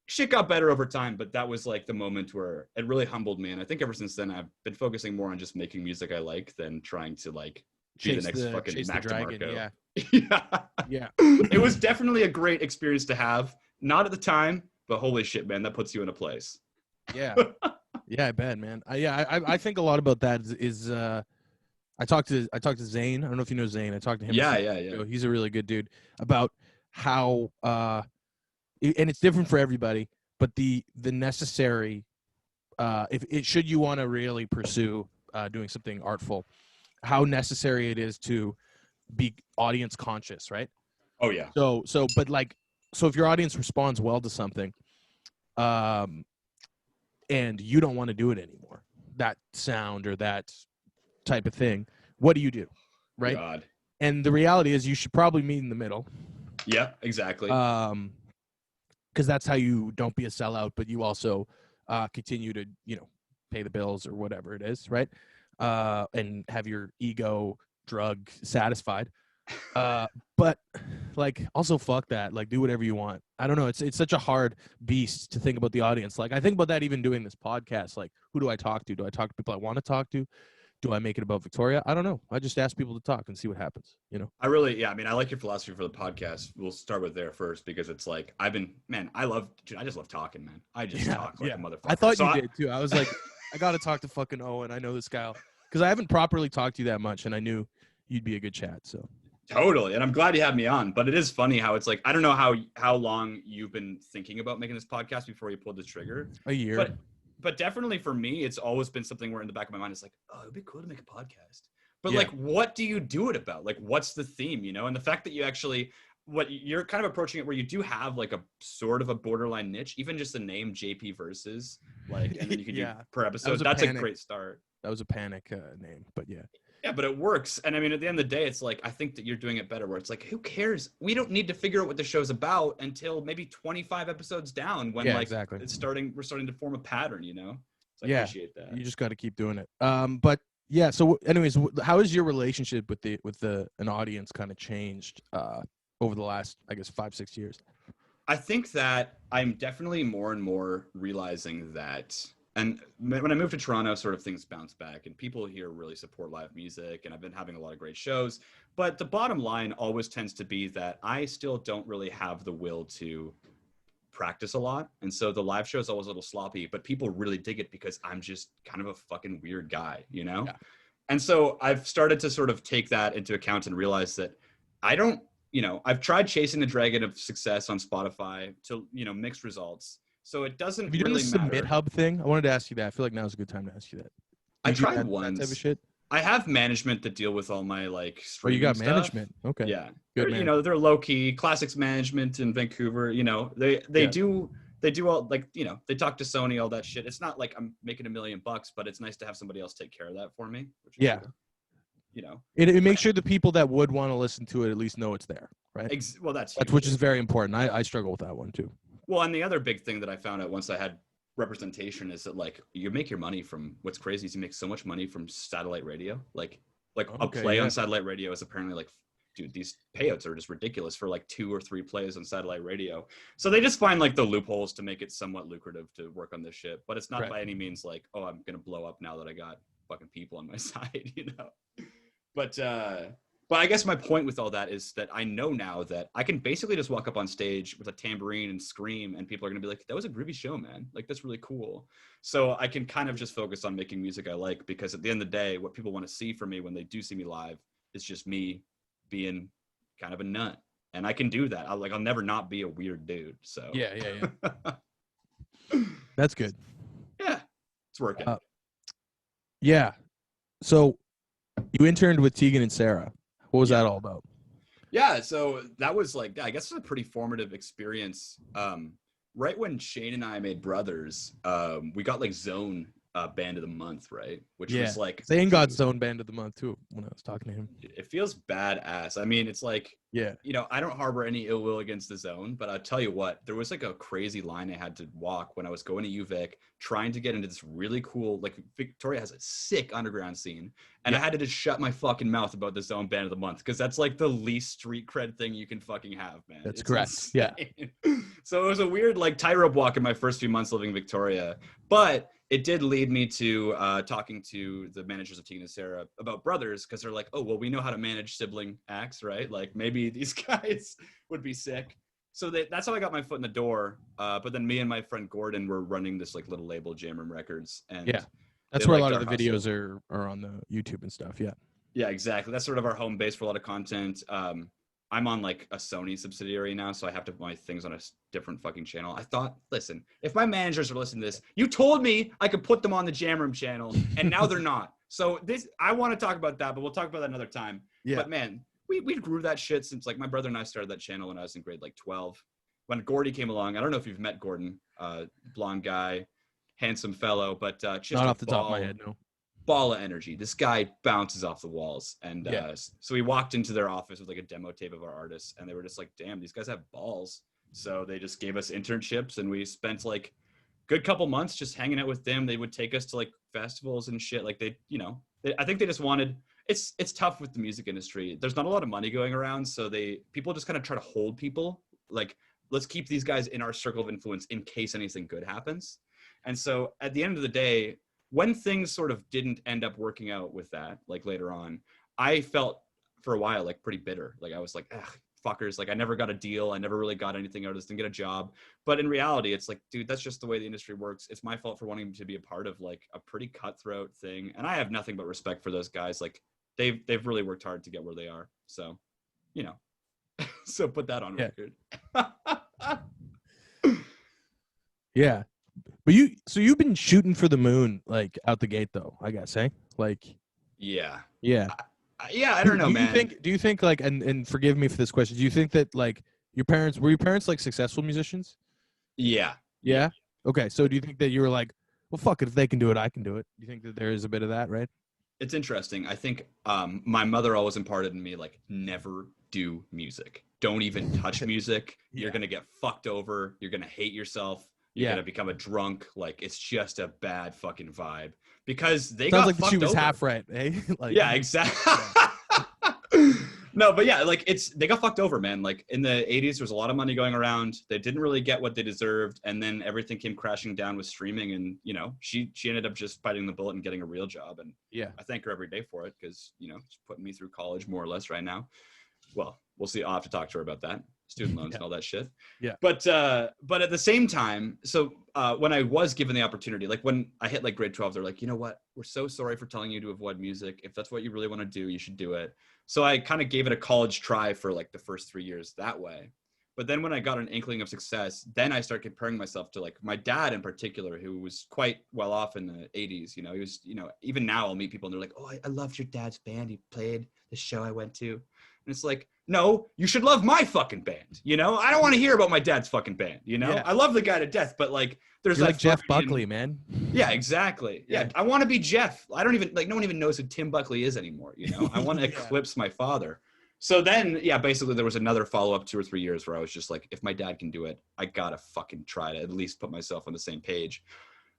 Shit got better over time, but that was like the moment where it really humbled me. And I think ever since then, I've been focusing more on just making music I like than trying to like be the next fucking Mac DeMarco. Yeah. Yeah. It was definitely a great experience to have. Not at the time, but holy shit, man, that puts you in a place. Yeah. Yeah, I bet, man. I think a lot about that is I talked to Zane. I don't know if you know Zane. I talked to him. Yeah. He's a really good dude about how and it's different for everybody, but the necessary should you want to really pursue doing something artful, how necessary it is to be audience conscious, right? Oh yeah. So if your audience responds well to something, and you don't want to do it anymore, that sound or that type of thing, what do? Right? God. And the reality is you should probably meet in the middle. Yeah, exactly. Because that's how you don't be a sellout, but you also continue to, you know, pay the bills or whatever it is, right? And have your ego drug satisfied. But like also fuck that, like do whatever you want. I don't know, it's such a hard beast to think about the audience. Like I think about that even doing this podcast, like who do I talk to? Do I talk to people I want to talk to? do I make it about Victoria? I don't know. I just ask people to talk and see what happens. You know. I really, yeah. I mean, I like your philosophy for the podcast. We'll start with there first because it's like I just love talking, man. I just talk like a motherfucker. I thought So you did too. I was like, I got to talk to fucking Owen. I know this guy because I haven't properly talked to you that much, and I knew you'd be a good chat. So totally, and I'm glad you had me on. But it is funny how it's like I don't know how long you've been thinking about making this podcast before you pulled the trigger. A year. But definitely for me, it's always been something where in the back of my mind, it's like, oh, it'd be cool to make a podcast. But Yeah. like, what do you do it about? Like, what's the theme, you know? And the fact that you actually, you're kind of approaching it where you do have like a sort of a borderline niche, even just the name JP Versus, like, and then you can do per episode. That's a great start. That was a panic name, but yeah. Yeah, but it works. And I mean, at the end of the day, it's like, I think that you're doing it better where it's like, who cares? We don't need to figure out what the show's about until maybe 25 episodes down when exactly. we're starting to form a pattern, you know? So I appreciate that. You just got to keep doing it. But yeah, so anyways, how has your relationship with an audience kind of changed over the last, I guess, 5-6 years? I think that I'm definitely more and more realizing that, and when I moved to Toronto, sort of things bounced back and people here really support live music and I've been having a lot of great shows. But the bottom line always tends to be that I still don't really have the will to practice a lot. And so the live show is always a little sloppy, but people really dig it because I'm just kind of a fucking weird guy, you know? Yeah. And so I've started to sort of take that into account and realize that I don't, I've tried chasing the dragon of success on Spotify to, mixed results. So it doesn't Have you really done the matter. Submit Hub thing? I wanted to ask you that. I feel like now's a good time to ask you that. I tried once. That type of shit? I have management that deal with all my like streaming you got stuff. management. Okay. Yeah. Good. They're low key. Classics management in Vancouver. They do all like they talk to Sony, all that shit. It's not like I'm making $1 million, but it's nice to have somebody else take care of that for me. Which is cool. It makes sure the people that would want to listen to it at least know it's there, right? Well, that's which is very important. I struggle with that one too. Well, and the other big thing that I found out once I had representation is that like you make your money from what's crazy is you make so much money from satellite radio. Like a play on satellite radio is apparently like, dude, these payouts are just ridiculous for like 2 or 3 plays on satellite radio. So they just find like the loopholes to make it somewhat lucrative to work on this shit. But it's not by any means like, oh, I'm gonna blow up now that I got fucking people on my side, But I guess my point with all that is that I know now that I can basically just walk up on stage with a tambourine and scream and people are going to be like, that was a groovy show, man. Like, that's really cool. So I can kind of just focus on making music I like, because at the end of the day, what people want to see from me when they do see me live is just me being kind of a nut. And I can do that. I'll never not be a weird dude. So yeah. That's good. Yeah. It's working. Yeah. So you interned with Tegan and Sarah. What was that all about? Yeah, so that was like, I guess it was a pretty formative experience. Right when Shane and I made Brothers, we got like Zone Band of the Month, right? Which was like... Zane got Zone Band of the Month too when I was talking to him. It feels badass. I mean, it's like, I don't harbor any ill will against the Zone, but I'll tell you what, there was like a crazy line I had to walk when I was going to UVic, trying to get into this really cool, like Victoria has a sick underground scene. And I had to just shut my fucking mouth about the Zone Band of the Month, because that's like the least street cred thing you can fucking have, man. That's correct. Insane. Yeah. So it was a weird like tightrope walk in my first few months living in Victoria, but it did lead me to talking to the managers of Tegan and Sarah about Brothers, because they're like, oh, well, we know how to manage sibling acts, right? Like maybe these guys would be sick. So that's how I got my foot in the door. But then me and my friend Gordon were running this like little label, Jamroom Records. And that's where a lot of the videos are on the YouTube and stuff. Yeah, exactly. That's sort of our home base for a lot of content. I'm on like a Sony subsidiary now, so I have to put my things on a different fucking channel. I thought, listen, if my managers are listening to this, you told me I could put them on the Jamroom channel, and now they're not. So I want to talk about that, but we'll talk about that another time. Yeah. But man, we grew that shit since like my brother and I started that channel when I was in grade like 12. When Gordy came along, I don't know if you've met Gordon, blonde guy, handsome fellow, but just not off the top of my head, no. Ball of energy. This guy bounces off the walls. And so we walked into their office with like a demo tape of our artists, and they were just like, damn, these guys have balls. So they just gave us internships, and we spent like a good couple months just hanging out with them. They would take us to like festivals and shit. Like I think they just wanted, it's tough with the music industry. There's not a lot of money going around. So people just kind of try to hold people. Like, let's keep these guys in our circle of influence in case anything good happens. And so at the end of the day, when things sort of didn't end up working out with that, like later on, I felt for a while like pretty bitter. Like I was like, ugh, fuckers, like I never got a deal. I never really got anything out of this, didn't get a job. But in reality, it's like, dude, that's just the way the industry works. It's my fault for wanting to be a part of like a pretty cutthroat thing. And I have nothing but respect for those guys. Like they've really worked hard to get where they are. So, you know, so put that on record. Yeah. But you've been shooting for the moon, like out the gate though, I guess, eh? Like, yeah. I don't know, man. Do you think like, and forgive me for this question, do you think that like were your parents like successful musicians? Yeah. Okay. So do you think that you were like, well, fuck it, if they can do it, I can do it? Do you think that there is a bit of that, right? It's interesting. I think my mother always imparted in me, like, never do music. Don't even touch music. You're going to get fucked over. You're going to hate yourself. You're going to become a drunk. Like, it's just a bad fucking vibe. Because they Sounds got like fucked she was over. half right, eh? Like, yeah, exactly. No, but yeah, like they got fucked over, man. Like in the 80s, there was a lot of money going around. They didn't really get what they deserved. And then everything came crashing down with streaming. And, you know, she ended up just biting the bullet and getting a real job. And I thank her every day for it because, you know, she's putting me through college more or less right now. Well, we'll see. I'll have to talk to her about that. Student loans and all that shit. Yeah. But at the same time, so when I was given the opportunity, like when I hit like grade 12, they're like, you know what? We're so sorry for telling you to avoid music. If that's what you really want to do, you should do it. So I kind of gave it a college try for like the first 3 years that way. But then when I got an inkling of success, then I started comparing myself to like my dad in particular, who was quite well off in the 80s. You know, he was, you know, even now I'll meet people and they're like, oh, I loved your dad's band. He played the show I went to. And it's like, no, you should love my fucking band. You know, I don't want to hear about my dad's fucking band. You know, I love the guy to death, but like, there's You're like Jeff Buckley, man. Yeah, exactly. Yeah. I want to be Jeff. I don't even like, no one even knows who Tim Buckley is anymore. You know, I want to eclipse my father. So then, basically there was another follow-up 2 or 3 years where I was just like, if my dad can do it, I gotta fucking try to at least put myself on the same page.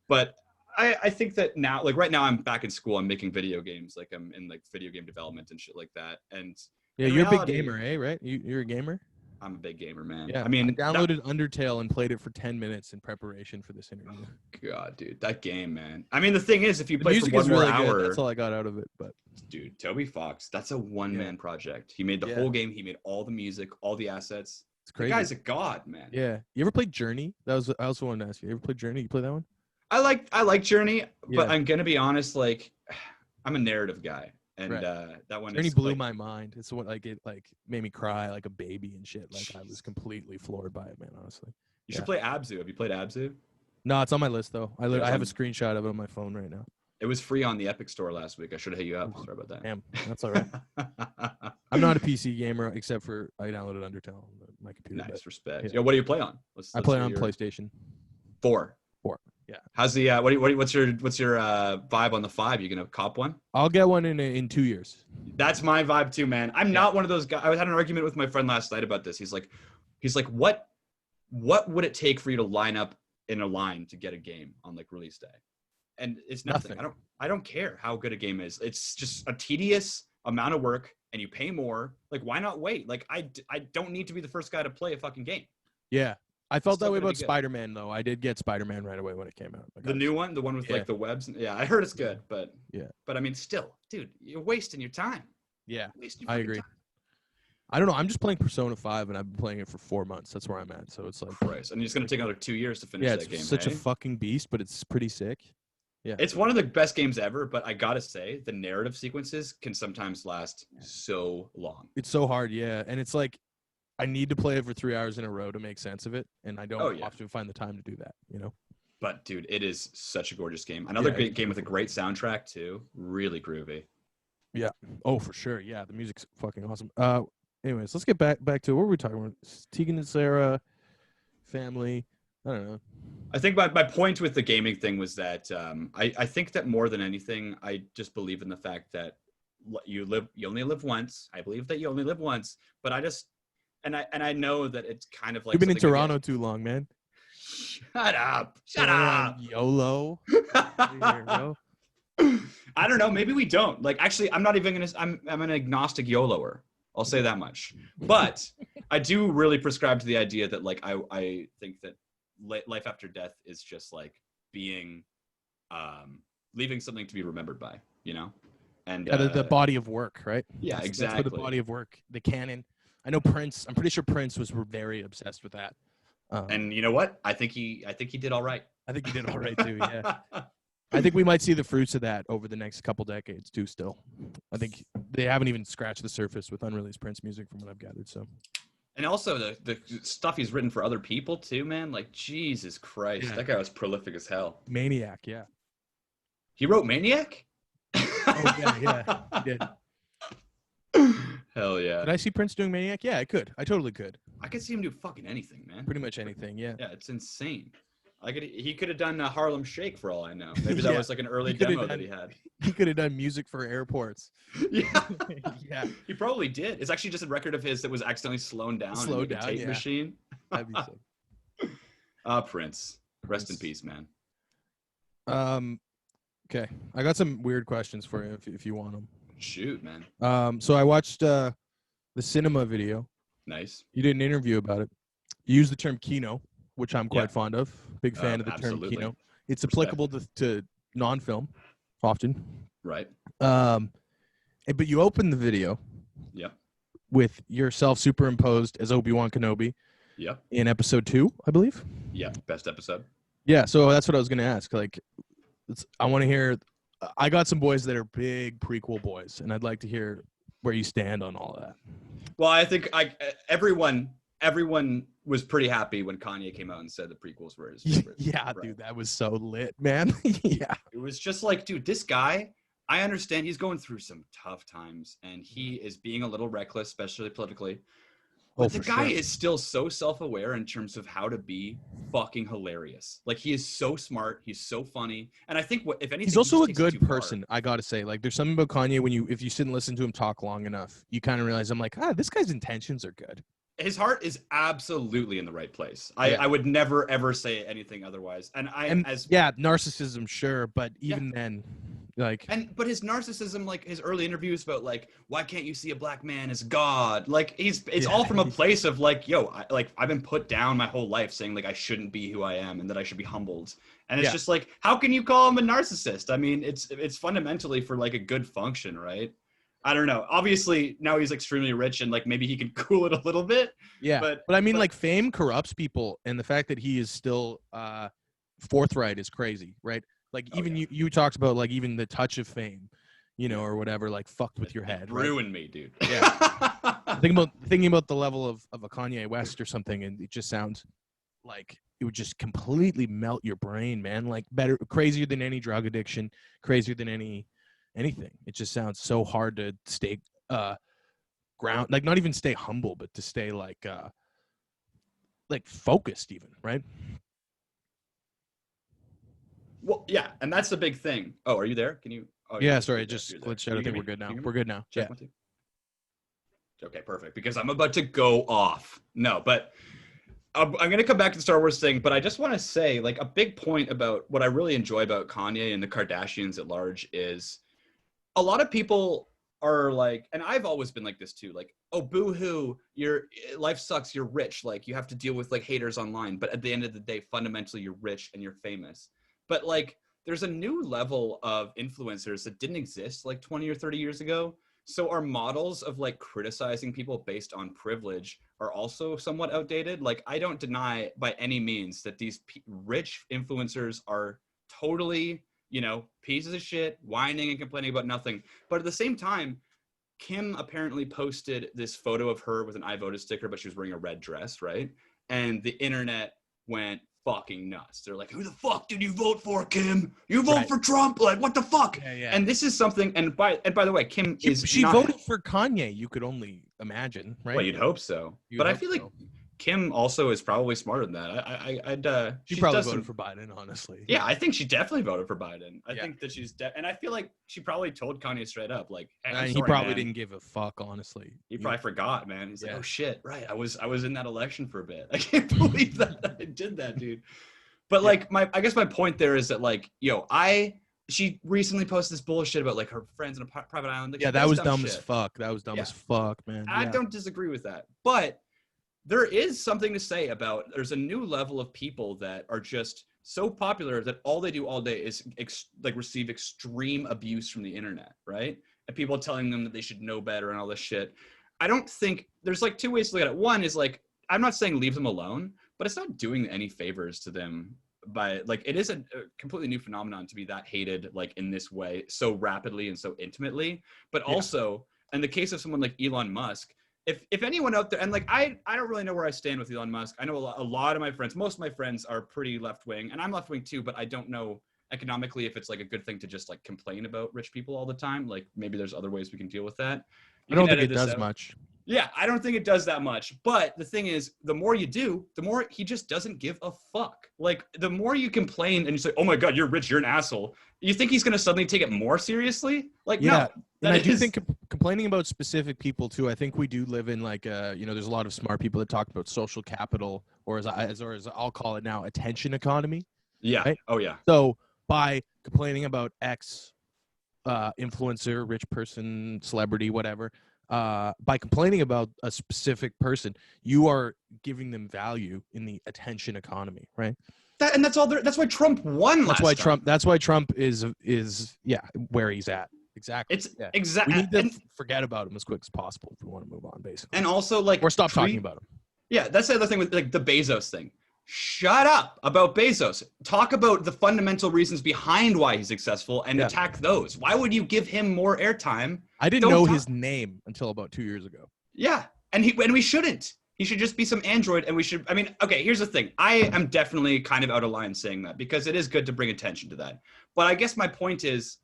But I think that now, like right now I'm back in school, I'm making video games, like I'm in like video game development and shit like that. And yeah, you're a big gamer, eh? Right? You're a gamer? I'm a big gamer, man. Yeah, I mean, I downloaded Undertale and played it for 10 minutes in preparation for this interview. Oh, God, dude, that game, man. I mean, the thing is, if you play for music one is more really hour, good. That's all I got out of it. But dude, Toby Fox, that's a one-man project. He made the whole game. He made all the music, all the assets. It's crazy. The guy's a god, man. Yeah. You ever played Journey? I also wanted to ask you. You ever played Journey? You play that one? I like Journey, but I'm gonna be honest. Like, I'm a narrative guy. And that one Journey blew my mind. It's what like it like made me cry like a baby and shit. Like I was completely floored by it, man. Honestly, you should play Abzu. Have you played Abzu? No, it's on my list though. I have a screenshot of it on my phone right now. It was free on the Epic Store last week. I should have hit you up. Sorry about that. Damn, that's all right. I'm not a PC gamer except for I downloaded Undertale on my computer. Nice, respect. Yeah. Yo, what do you play on? I play on PlayStation 4. Yeah. How's the what's your vibe on the 5? You gonna cop one? I'll get one in 2 years. That's my vibe too, man. I'm not one of those guys. I had an argument with my friend last night about this. He's like, what would it take for you to line up in a line to get a game on like release day? And it's nothing. I don't care how good a game is. It's just a tedious amount of work, and you pay more. Like, why not wait? Like, I don't need to be the first guy to play a fucking game. Yeah. I felt that way about Spider-Man, though. I did get Spider-Man right away when it came out. The new one? The one with, like, the webs? Yeah, I heard it's good, but... Yeah. But, I mean, still, dude, you're wasting your time. Yeah, I agree. Time. I don't know. I'm just playing Persona 5, and I've been playing it for 4 months. That's where I'm at. So it's like... Christ. And it's going to take another 2 years to finish that game, it's such a fucking beast, but it's pretty sick. Yeah. It's one of the best games ever, but I gotta say, the narrative sequences can sometimes last so long. It's so hard, yeah. And it's like... I need to play it for 3 hours in a row to make sense of it, and I don't often find the time to do that, you know? But, dude, it is such a gorgeous game. Another great game with a great soundtrack, too. Really groovy. Yeah. Oh, for sure. Yeah, the music's fucking awesome. Anyways, let's get back to what were we talking about? Tegan and Sarah, family. I don't know. I think my point with the gaming thing was that I think that more than anything, I just believe in the fact that you only live once. I believe that you only live once, but And I know that it's kind of like... You've been in Toronto too long, man. Shut up. YOLO. I don't know. Maybe we don't. Like, actually, I'm not even going to... I'm an agnostic YOLOer. I'll say that much. But I do really prescribe to the idea that, like, I think that life after death is just, like, being leaving something to be remembered by, you know? And Yeah, the body of work, right? yeah, That's where the exactly. body of work, the canon. I know Prince. I'm pretty sure Prince was very obsessed with that. And you know what? I think he did all right. I think he did all right too. Yeah, I think we might see the fruits of that over the next couple decades too. Still, I think they haven't even scratched the surface with unreleased Prince music, from what I've gathered. So, And also the stuff he's written for other people too, man. Like Jesus Christ, Yeah. that guy was prolific as hell. Maniac, yeah. He wrote Maniac? Oh yeah, he did. Hell yeah. Did I see Prince doing Maniac? Yeah, I could. I totally could. I could see him do fucking anything, man. Pretty much anything. Yeah. Yeah, it's insane. He could have done Harlem Shake for all I know. Maybe that Yeah. was like an early He coulda demo that done- he had. He could have done music for airports. Yeah. Yeah. He probably did. It's actually just a record of his that was accidentally slowed down in like a tape yeah. machine. That'd be sick. Prince. Rest in peace, man. Okay. I got some weird questions for you if you want them. Shoot, man. So I watched the cinema video. Nice. You did an interview about it. You used the term kino, which I'm quite Yeah. fond of. Big fan of the absolutely. term kino. It's applicable to non-film often. Right. But you opened the video Yep. with yourself superimposed as Obi-Wan Kenobi Yep. in episode 2, I believe. Yep. Best episode. Yeah, so that's what I was going to ask. Like, I want to hear. I got some boys that are big prequel boys, and I'd like to hear where you stand on all of that. Well, I think everyone was pretty happy when Kanye came out and said the prequels were his favorite. Yeah, right? dude, that was so lit, man. Yeah. It was just like, dude, this guy, I understand he's going through some tough times and he is being a little reckless, especially politically. But the guy is still so self-aware in terms of how to be fucking hilarious. Like, he is so smart. He's so funny. And I think if anything, he's also he a just takes it good too far. person. I got to say, like, there's something about Kanye if you sit and listen to him talk long enough, you kind of realize, I'm like, this guy's intentions are good. His heart is absolutely in the right place. Yeah. I would never, ever say anything otherwise. Narcissism, sure. But even then, like, but his narcissism, like his early interviews about like, why can't you see a black man as God? Like it's all from a place of like, yo, I've been put down my whole life saying like I shouldn't be who I am and that I should be humbled. And it's just like, how can you call him a narcissist? I mean, it's fundamentally for like a good function, right? I don't know. Obviously, now he's extremely rich and like maybe he can cool it a little bit. Yeah. But I mean, like, fame corrupts people, and the fact that he is still forthright is crazy, right? Like, even you talked about like even the touch of fame, or whatever, like fucked with your head. Ruined me, dude. Yeah. thinking about the level of a Kanye West or something, and it just sounds like it would just completely melt your brain, man. Like crazier than any drug addiction, crazier than anything. It just sounds so hard to stay ground, like not even stay humble, but to stay like focused even, right? Well, yeah, and that's the big thing. Oh, are you there? Can you? Oh, yeah, sorry, just glitched out. I think we're good now. We're good now. Check 1, 2. Okay, perfect. Because I'm about to go off. No, but I'm going to come back to the Star Wars thing, but I just want to say, like, a big point about what I really enjoy about Kanye and the Kardashians at large is a lot of people are like, and I've always been like this too, like, oh, boo-hoo, your life sucks, you're rich, like, you have to deal with, like, haters online, but at the end of the day, fundamentally, you're rich and you're famous. But, like, there's a new level of influencers that didn't exist, like, 20 or 30 years ago. So our models of like criticizing people based on privilege are also somewhat outdated. Like, I don't deny by any means that these rich influencers are totally, pieces of shit, whining and complaining about nothing. But at the same time, Kim apparently posted this photo of her with an I voted sticker, but she was wearing a red dress, right? And the internet went fucking nuts. They're like, who the fuck did you vote for, Kim? You vote for Trump? Like, what the fuck? Yeah. And this is something, and by the way, Kim she voted for Kanye, you could only imagine, right? Well, you'd hope so. But I feel like Kim also is probably smarter than that. She probably voted for Biden, honestly. Yeah, I think she definitely voted for Biden. I think that she's and I feel like she probably told Kanye straight up, like, hey, he probably didn't give a fuck, honestly. He probably forgot, man. He's like, oh shit, right? I was in that election for a bit. I can't believe that I did that, dude. But like, I guess my point there is that, like, she recently posted this bullshit about like her friends in a private island. Like, that was dumb as fuck. That was dumb as fuck, man. I don't disagree with that, but there is something to say about there's a new level of people that are just so popular that all they do all day is like receive extreme abuse from the internet, right? And people telling them that they should know better and all this shit. I don't think there's like two ways to look at it. One is like, I'm not saying leave them alone, but it's not doing any favors to them by like, it is a completely new phenomenon to be that hated like in this way so rapidly and so intimately. But also in the case of someone like Elon Musk, if anyone out there, and like I don't really know where I stand with Elon Musk. I know a lot of my friends, most of my friends are pretty left wing, and I'm left wing too, but I don't know economically if it's like a good thing to just like complain about rich people all the time. Like maybe there's other ways we can deal with that. I don't think it does much. Yeah, I don't think it does that much. But the thing is, the more you do, the more he just doesn't give a fuck. Like, the more you complain and you say, oh my God, you're rich, you're an asshole. You think he's going to suddenly take it more seriously? Like, yeah. No. And I do think complaining about specific people too, I think we do live in like, there's a lot of smart people that talk about social capital, or as I'll call it now, attention economy. Yeah. Right? Oh, yeah. So by complaining about X influencer, rich person, celebrity, whatever, by complaining about a specific person, you are giving them value in the attention economy, right? That's all. That's why Trump won. That's why Trump is where he's at. Exactly. It's exactly. We need to forget about him as quick as possible if we want to move on, basically. And also, like, or stop talking about him. Yeah, that's the other thing with like the Bezos thing. Shut up about Bezos. Talk about the fundamental reasons behind why he's successful and attack those. Why would you give him more airtime? I didn't know his name until about 2 years ago. Yeah, and we shouldn't. He should just be some android, and we should. I mean, okay. Here's the thing. I am definitely kind of out of line saying that because it is good to bring attention to that. But I guess my point is,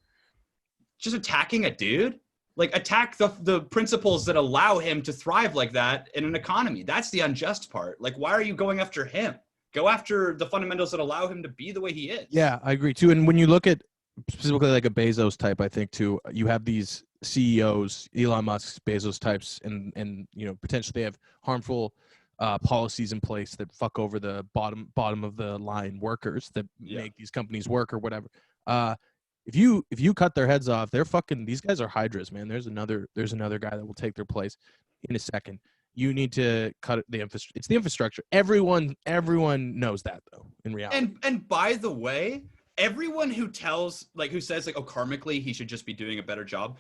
just attacking a dude. Like, attack the principles that allow him to thrive like that in an economy. That's the unjust part. Like, why are you going after him? Go after the fundamentals that allow him to be the way he is. Yeah, I agree too. And when you look at specifically like a Bezos type, I think too, you have these CEOs, Elon Musk's Bezos types, and potentially they have harmful policies in place that fuck over the bottom of the line workers that make these companies work or whatever. If you cut their heads off, these guys are hydras, man. There's another guy that will take their place in a second. You need to cut the infrastructure. It's the infrastructure. Everyone knows that though, in reality. And by the way, everyone who says like, oh, karmically he should just be doing a better job,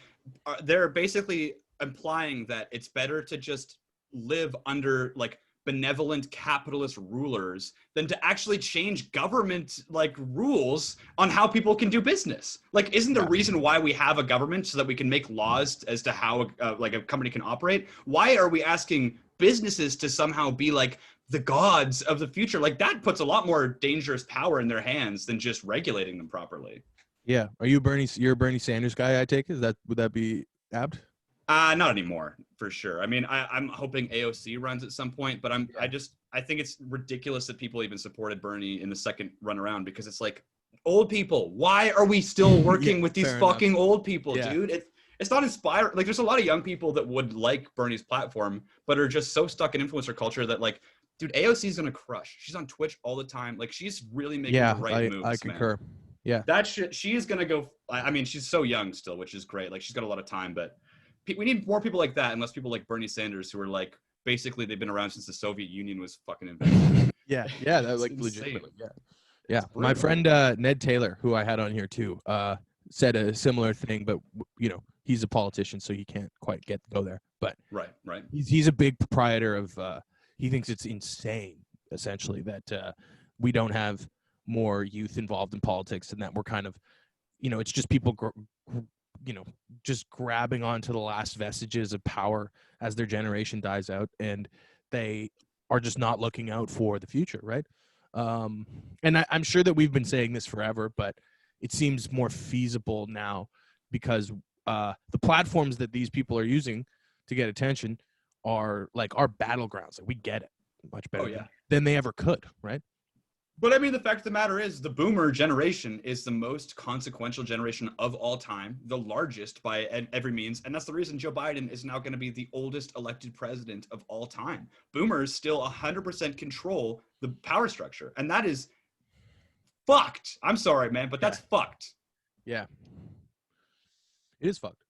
they're basically implying that it's better to just live under like benevolent capitalist rulers than to actually change government like rules on how people can do business. Like, isn't the reason why we have a government so that we can make laws as to how a company can operate? Why are we asking businesses to somehow be like the gods of the future? Like, that puts a lot more dangerous power in their hands than just regulating them properly. Yeah. Are you you're a Bernie Sanders guy, I take it? Would that be apt? Not anymore, for sure. I mean, I'm hoping AOC runs at some point, but I think it's ridiculous that people even supported Bernie in the second run around, because it's like, old people, why are we still working with these fucking old people, dude? It's not inspiring. Like, there's a lot of young people that would like Bernie's platform, but are just so stuck in influencer culture that like, dude, AOC is gonna crush. She's on Twitch all the time. Like, she's really making the right moves. I concur. Man. Yeah, that shit. She is gonna go. I mean, she's so young still, which is great. Like, she's got a lot of time, but we need more people like that, and less people like Bernie Sanders, who are like, basically they've been around since the Soviet Union was fucking invented. Yeah, that was like legitimately. Yeah. My friend Ned Taylor, who I had on here too, said a similar thing, but he's a politician, so he can't quite go there. But right. He's a big proprietor of. He thinks it's insane, essentially, that we don't have more youth involved in politics, and that we're kind of, it's just people. Just grabbing onto the last vestiges of power as their generation dies out, and they are just not looking out for the future, right? And I'm sure that we've been saying this forever, but it seems more feasible now because the platforms that these people are using to get attention are like our battlegrounds. Like, we get it much better than they ever could, right? But I mean, the fact of the matter is the boomer generation is the most consequential generation of all time, the largest by every means. And that's the reason Joe Biden is now going to be the oldest elected president of all time. Boomers still 100% control the power structure. And that is fucked. I'm sorry, man, but that's fucked. Yeah. It is fucked.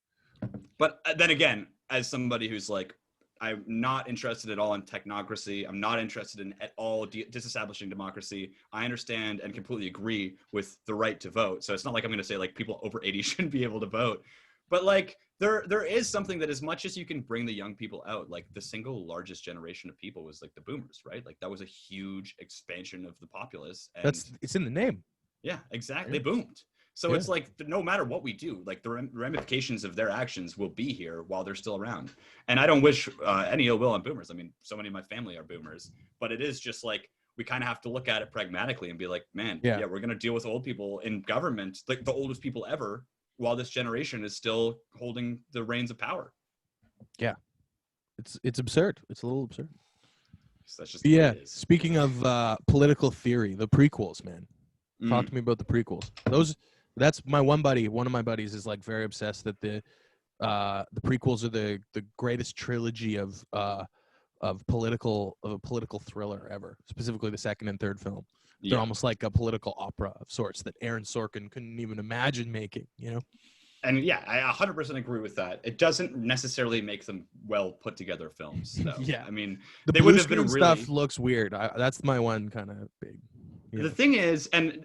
But then again, as somebody who's like I'm not interested at all in technocracy. I'm not interested in at all disestablishing democracy. I understand and completely agree with the right to vote. So it's not like I'm going to say like people over 80 shouldn't be able to vote. But like there is something that as much as you can bring the young people out, like the single largest generation of people was like the boomers, right? Like that was a huge expansion of the populace. And it's in the name. yeah, exactly. Yeah. They boomed. So Yeah. it's like no matter what we do, like the ramifications of their actions will be here while they're still around. And I don't wish any ill will on boomers. I mean, so many of my family are boomers, but it is just like we kind of have to look at it pragmatically and be like, man, yeah we're going to deal with old people in government, like the oldest people ever, while this generation is still holding the reins of power. Yeah. It's absurd. It's a little absurd. So that's just Speaking of political theory, the prequels, man. Talk to me about the prequels. That's my one buddy. One of my buddies is like very obsessed that the prequels are the greatest trilogy of a political thriller ever. Specifically, the second and third film. They're almost like a political opera of sorts that Aaron Sorkin couldn't even imagine making. You know. And yeah, I 100% agree with that. It doesn't necessarily make them well put together films, though. Yeah, I mean, they would have been really... stuff looks weird. That's my one kind of big. Yeah. The thing is, and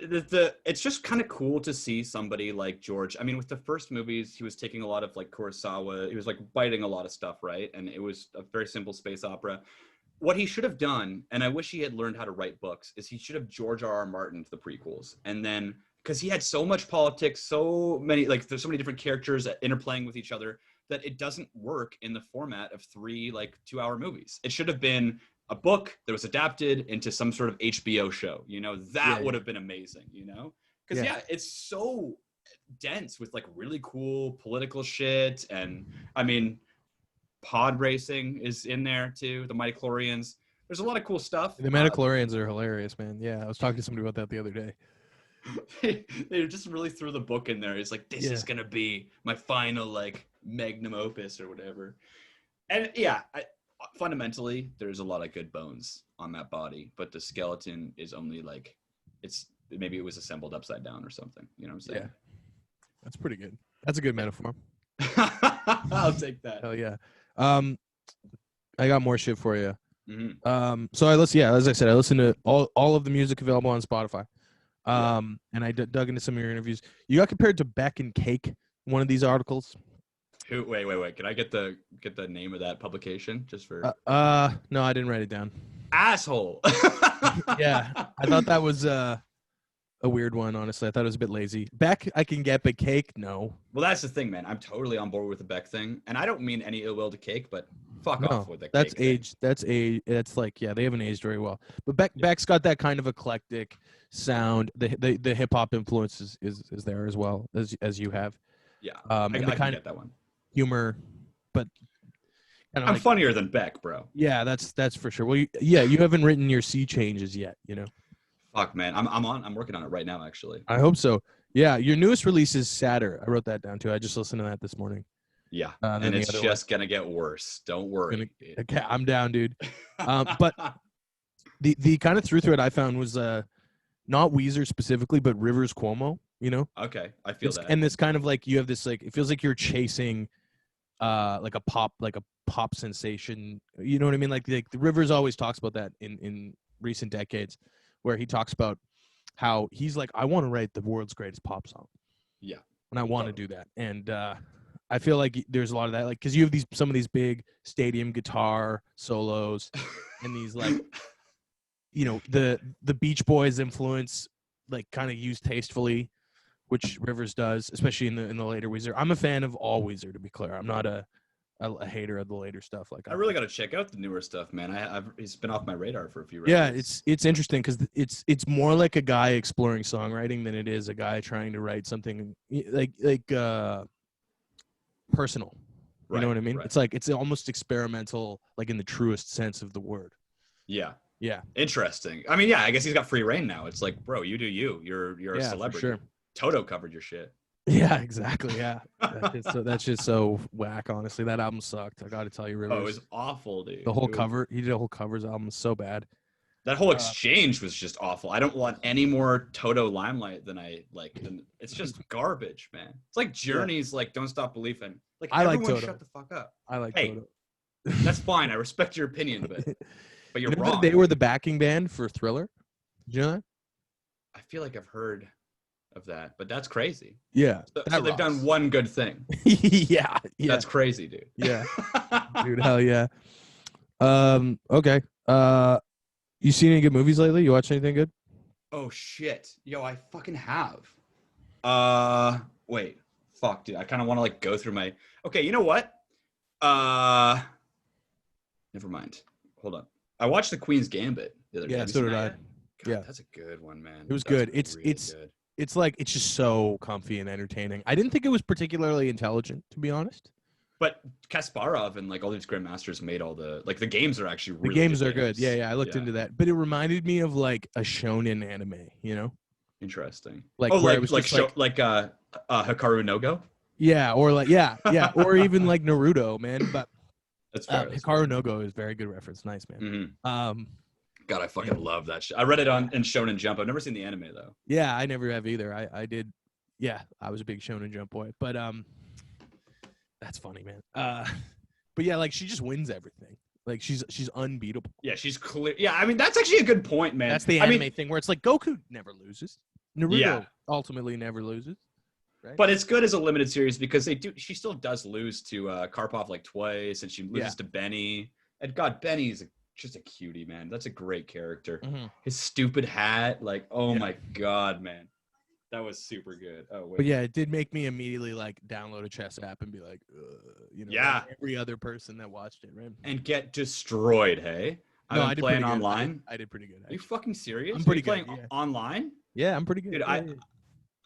it's just kind of cool to see somebody like George. I mean, with the first movies, he was taking a lot of like Kurosawa. He was like biting a lot of stuff, right? And it was a very simple space opera. What he should have done, and I wish he had learned how to write books, is he should have George R.R. Martin the prequels, and then because he had so much politics, so many like there's so many different characters interplaying with each other that it doesn't work in the format of 3 like 2-hour movies. It should have been a book that was adapted into some sort of HBO show, you know, that would have been amazing, you know, because it's so dense with like really cool political shit. And I mean, pod racing is in there too. The midichlorians, there's a lot of cool stuff. The midichlorians are hilarious, man. Yeah. I was talking to somebody about that the other day. They just really threw the book in there. It's like, this is going to be my final like magnum opus or whatever. And fundamentally, there's a lot of good bones on that body, but the skeleton is only like maybe it was assembled upside down or something. You know what I'm saying? Yeah, that's pretty good. That's a good metaphor. I'll take that. Hell yeah. I got more shit for you. Mm-hmm. So as I said, I listened to all of the music available on Spotify. And I dug into some of your interviews. You got compared to Beck and Cake in one of these articles. Wait. Can I get the name of that publication just for? No, I didn't write it down. Asshole. Yeah, I thought that was a weird one. Honestly, I thought it was a bit lazy. Beck, I can get, but Cake, no. Well, that's the thing, man. I'm totally on board with the Beck thing, and I don't mean any ill will to Cake, but fuck off with the that's Cake age. Thing. That's age. That's like they haven't aged very well. But Beck's got that kind of eclectic sound. The hip hop influence is there as well as you have. Yeah, I can get that one. Humor, but I'm funnier than Beck, bro. Yeah, that's for sure. Well, you haven't written your sea changes yet, you know. Fuck, man, I'm working on it right now, actually. I hope so. Yeah, your newest release is sadder. I wrote that down too. I just listened to that this morning. Yeah, and it's just gonna get worse. Don't worry. Okay, I'm down, dude. But the kind of through it I found was not Weezer specifically, but Rivers Cuomo. You know. Okay, I feel that. And this kind of like you have this like it feels like you're chasing like a pop sensation. You know what I mean? Like the Rivers always talks about that in recent decades, where he talks about how he's like, I want to write the world's greatest pop song. Yeah. And I want to do that. And I feel like there's a lot of that, like, because you have some of these big stadium guitar solos and these like, you know, the Beach Boys influence, like kind of used tastefully, which Rivers does, especially in the later Weezer. I'm a fan of all Weezer, to be clear. I'm not a hater of the later stuff. Like I really got to check out the newer stuff, man. He's been off my radar for a few. Yeah, it's interesting because it's more like a guy exploring songwriting than it is a guy trying to write something like personal. You know what I mean? Right. It's like it's almost experimental, like in the truest sense of the word. Yeah. Yeah. Interesting. I mean, yeah, I guess he's got free reign now. It's like, bro, you do you. You're a celebrity. For sure. Toto covered your shit. Yeah, exactly. Yeah, that's just so whack. Honestly, that album sucked. I got to tell you, Rivers. Oh, it was awful, dude. The whole cover, he did a whole covers album, so bad. That whole exchange was just awful. I don't want any more Toto limelight than I like. It's just garbage, man. It's like Journey's like "Don't Stop Believing." Like I everyone like Toto. Shut the fuck up. I like Toto. That's fine. I respect your opinion, but you're You know wrong. that they were the backing band for Thriller? Did you know that? I feel like I've heard of that, but that's crazy. Yeah. So they've done one good thing. Yeah. That's crazy, dude. Yeah. Dude, hell yeah. Okay. You seen any good movies lately? You watch anything good? Oh shit. Yo, I fucking have. Wait. Fuck, dude. I kind of want to like go through my. Okay, you know what? Never mind. Hold on. I watched The Queen's Gambit the other day. Yeah, Have you so seen did that I. yet? God, Yeah. that's a good one, man. It was That's good. really good. It's like it's just so comfy and entertaining. I didn't think it was particularly intelligent, to be honest. But Kasparov and like all these grandmasters made all the like the games are actually The really games good are good. Yeah, I looked into that. But it reminded me of like a shonen anime, you know? Interesting. Like Oh, where it was like just Hikaru no Go. yeah, or like yeah, or even like Naruto, man. But That's fair. Hikaru no Go is a very good reference. Nice, man. Mm-hmm. God, I fucking love that shit. I read it in Shonen Jump. I've never seen the anime though. Yeah, I never have either. I did. Yeah, I was a big Shonen Jump boy. But that's funny, man. But yeah, like she just wins everything. Like she's unbeatable. Yeah, she's clear. Yeah, I mean that's actually a good point, man. That's the anime thing where it's like Goku never loses. Naruto ultimately never loses. Right? But it's good as a limited series because she still does lose to Karpov like twice, and she loses to Benny. And God, Benny's just a cutie, man. That's a great character. Mm-hmm. His stupid hat, like, oh my God, man. That was super good. Oh wait. But yeah, it did make me immediately like download a chess app and be like, you know, like every other person that watched it, right? And get destroyed, hey? No, I did playing online. I did pretty good. Are you fucking serious? I'm pretty good. Playing online? Yeah, I'm pretty good. Dude,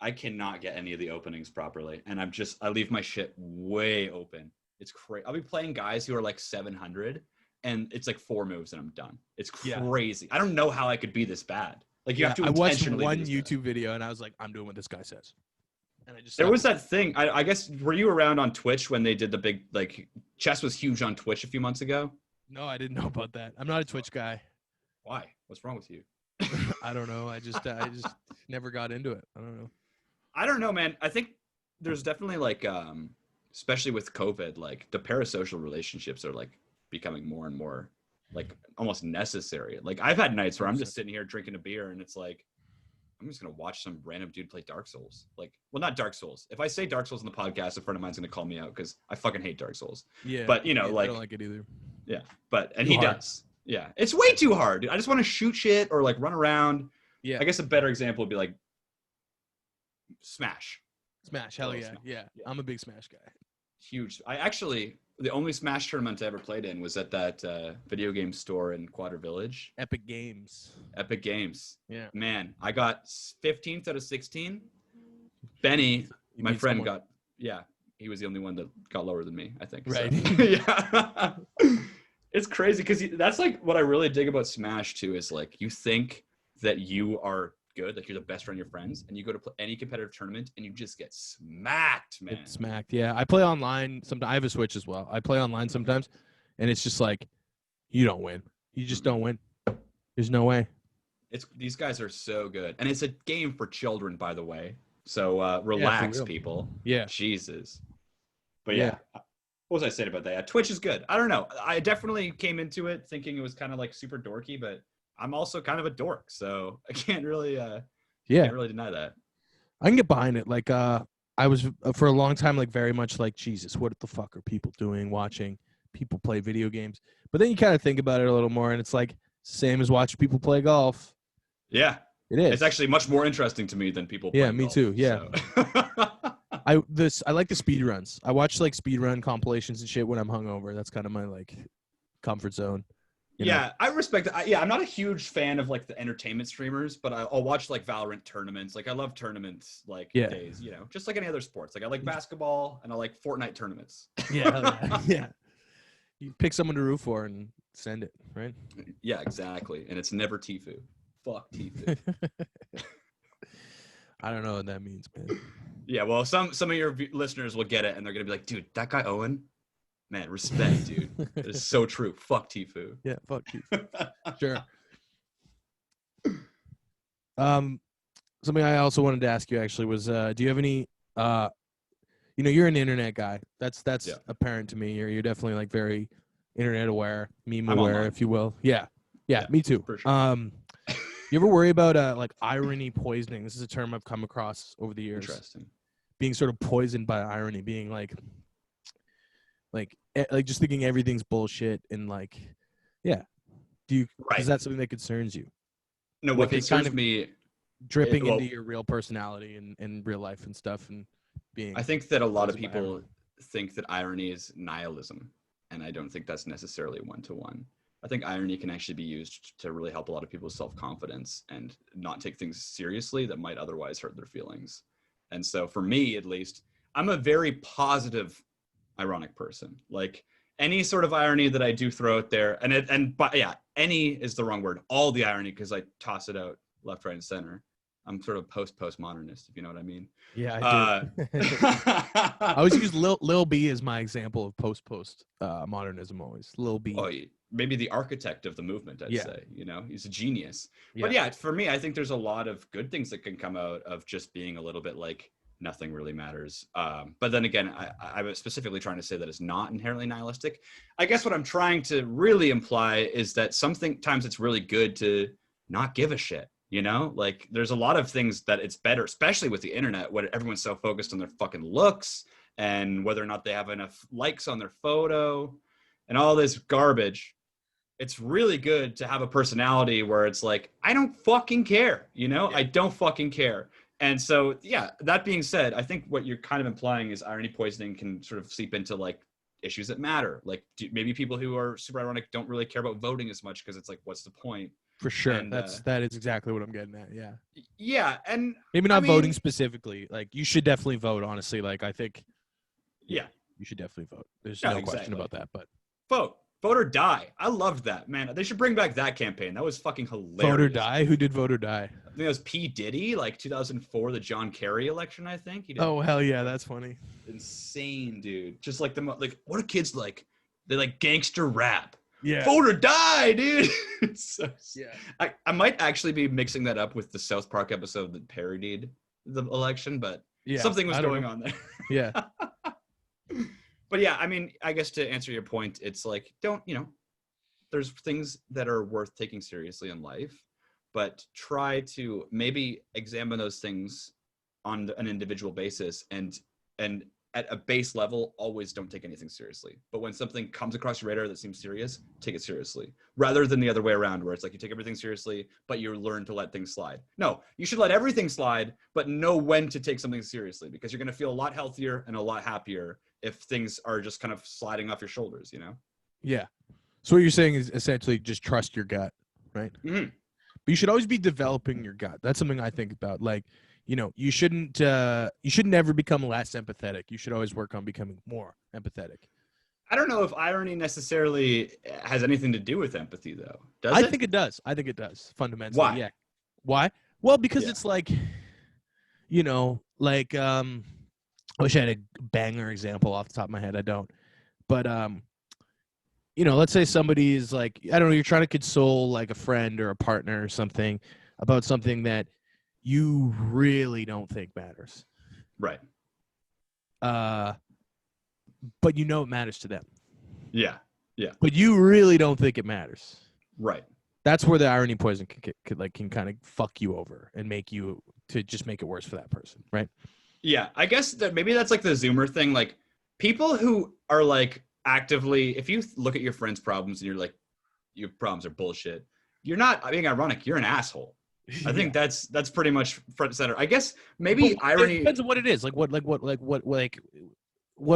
I cannot get any of the openings properly, and I leave my shit way open. It's crazy. I'll be playing guys who are like 700, and it's like 4 moves and I'm done. It's crazy. I don't know how I could be this bad. Like you have to. I watched one YouTube video and I was like, I'm doing what this guy says. And I just there was that thing. I guess were you around on Twitch when they did the big like chess was huge on Twitch a few months ago? No, I didn't know about that. I'm not a Twitch guy. Why? What's wrong with you? I don't know. I just never got into it. I don't know, man. I think there's definitely like especially with COVID, like the parasocial relationships are like becoming more and more like almost necessary. Like I've had nights where I'm just sitting here drinking a beer and it's like I'm just gonna watch some random dude play Dark Souls. Like, well, not Dark Souls. If I say Dark Souls in the podcast, a friend of mine's gonna call me out because I fucking hate Dark Souls. Yeah. But you know, I don't like it either. Yeah. But he does. Yeah. It's way too hard, dude. I just want to shoot shit or like run around. Yeah. I guess a better example would be like Smash. Hell yeah. Yeah. I'm a big Smash guy. Huge. The only Smash tournament I ever played in was at that video game store in Quadra Village. Epic Games. Yeah. Man, I got 15th out of 16. Benny, my friend, got, he was the only one that got lower than me, I think. Right. So. Yeah. It's crazy because that's like what I really dig about Smash too is like you think that you are good, like you're the best friend of your friends, and you go to play any competitive tournament and you just get smacked, man. Smacked, yeah. I play online sometimes. I have a Switch as well. I play online sometimes, and it's just like you don't win. You just don't win. There's no way. These guys are so good, and it's a game for children, by the way. So relax, people. Yeah, Jesus. But yeah. What was I saying about that? Twitch is good. I don't know. I definitely came into it thinking it was kind of like super dorky, but I'm also kind of a dork, so I can't really can't really deny that. I can get behind it. Like I was for a long time like very much like, Jesus, what the fuck are people doing watching people play video games? But then you kind of think about it a little more and it's like same as watching people play golf. Yeah. It is. It's actually much more interesting to me than people playing me golf, too. Yeah. So. I like the speed runs. I watch like speed run compilations and shit when I'm hungover. That's kind of my like comfort zone. You know? I respect it. I'm not a huge fan of like the entertainment streamers, but I'll watch like Valorant tournaments. Like I love tournaments like days, you know, just like any other sports. Like I like basketball and I like Fortnite tournaments. Yeah. You pick someone to root for and send it, right? Yeah, exactly. And it's never Tfue. Fuck Tfue. I don't know what that means, man. Yeah, well, some of your listeners will get it, and they're gonna be like, "Dude, that guy Owen, man, respect, dude. It is so true. Fuck Tfue." Yeah, fuck Tfue. Sure. Something I also wanted to ask you actually was, do you have any? You're an internet guy. That's apparent to me. You're definitely like very internet aware, meme I'm aware, online. if you will. Yeah, Yeah, me too. for sure. You ever worry about like irony poisoning? This is a term I've come across over the years. Interesting. Being sort of poisoned by irony, being like just thinking everything's bullshit and like, yeah. Is Right. that something that concerns you? No, what Like it kind concerns of me, dripping into well, your real personality and real life and stuff and I being think that a lot of poisoned by irony. people think that irony is nihilism, and I don't think that's necessarily one to one. I think irony can actually be used to really help a lot of people's self-confidence and not take things seriously that might otherwise hurt their feelings. And so for me, at least, I'm a very positive, ironic person. Like any sort of irony that I do throw out there, but yeah, any is the wrong word. All the irony, because I toss it out left, right, and center. I'm sort of postmodernist, if you know what I mean. Yeah, I do. I always use Lil B as my example of post modernism. Always Lil B. Oh, maybe the architect of the movement, I'd Yeah. say. You know, he's a genius. Yeah. But yeah, for me, I think there's a lot of good things that can come out of just being a little bit like nothing really matters. But then again, I was specifically trying to say that it's not inherently nihilistic. I guess what I'm trying to really imply is that sometimes it's really good to not give a shit. You know, like there's a lot of things that it's better, especially with the internet, where everyone's so focused on their fucking looks and whether or not they have enough likes on their photo and all this garbage. It's really good to have a personality where it's like, I don't fucking care, you know? Yeah. I don't fucking care. And so, yeah, that being said, I think what you're kind of implying is irony poisoning can sort of seep into like issues that matter. Like maybe people who are super ironic don't really care about voting as much because it's like, what's the point? For sure. And, that is exactly what I'm getting at. Yeah. Yeah. And maybe not voting specifically. Like you should definitely vote, honestly. Like I think yeah, you should definitely vote. There's no question about that. But vote or die. I loved that, man. They should bring back that campaign. That was fucking hilarious. Vote or die? Who did vote or die? I think it was P. Diddy, like 2004, the John Kerry election, I think. He did. Oh, hell yeah. That's funny. Insane, dude. Just like what do kids like? They like gangster rap. Yeah. Vote or die, dude. So, yeah. I might actually be mixing that up with the South Park episode that parodied the election, but something was going on there. Yeah. But yeah, I mean, I guess to answer your point, it's like, there's things that are worth taking seriously in life, but try to maybe examine those things on an individual basis and at a base level, always don't take anything seriously. But when something comes across your radar that seems serious, take it seriously. Rather than the other way around, where it's like you take everything seriously, but you learn to let things slide. No, you should let everything slide, but know when to take something seriously, because you're going to feel a lot healthier and a lot happier if things are just kind of sliding off your shoulders, you know? Yeah. So what you're saying is essentially just trust your gut, right? Mm-hmm. But you should always be developing your gut. That's something I think about. Like, you shouldn't ever become less empathetic. You should always work on becoming more empathetic. I don't know if irony necessarily has anything to do with empathy, though. I think it does. I think it does, fundamentally. Why? Yeah. Why? Well, because it's like, I wish I had a banger example off the top of my head. I don't. But, let's say somebody is like, I don't know, you're trying to console like a friend or a partner or something about something that you really don't think matters. Right. But it matters to them. Yeah. Yeah. But you really don't think it matters. Right. That's where the irony poison can kind of fuck you over and make you to just make it worse for that person, right? Yeah, I guess that maybe that's like the Zoomer thing. Like people who are like actively, if you look at your friend's problems and you're like, your problems are bullshit, you're not being ironic. You're an asshole. I think that's pretty much front and center. I guess maybe irony it depends on what it is. What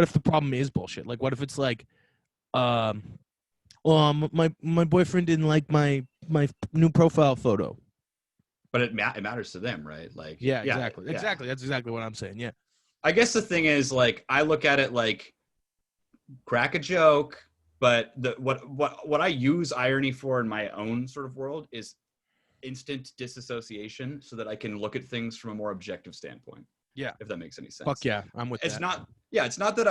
if the problem is bullshit? Like what if it's like, my boyfriend didn't like my new profile photo. But it matters to them, right? Like exactly. That's exactly what I'm saying. Yeah. I guess the thing is, like, I look at it like crack a joke, but what I use irony for in my own sort of world is instant disassociation, so that I can look at things from a more objective standpoint. Yeah. If that makes any sense. Fuck yeah, I'm with it's that. It's not that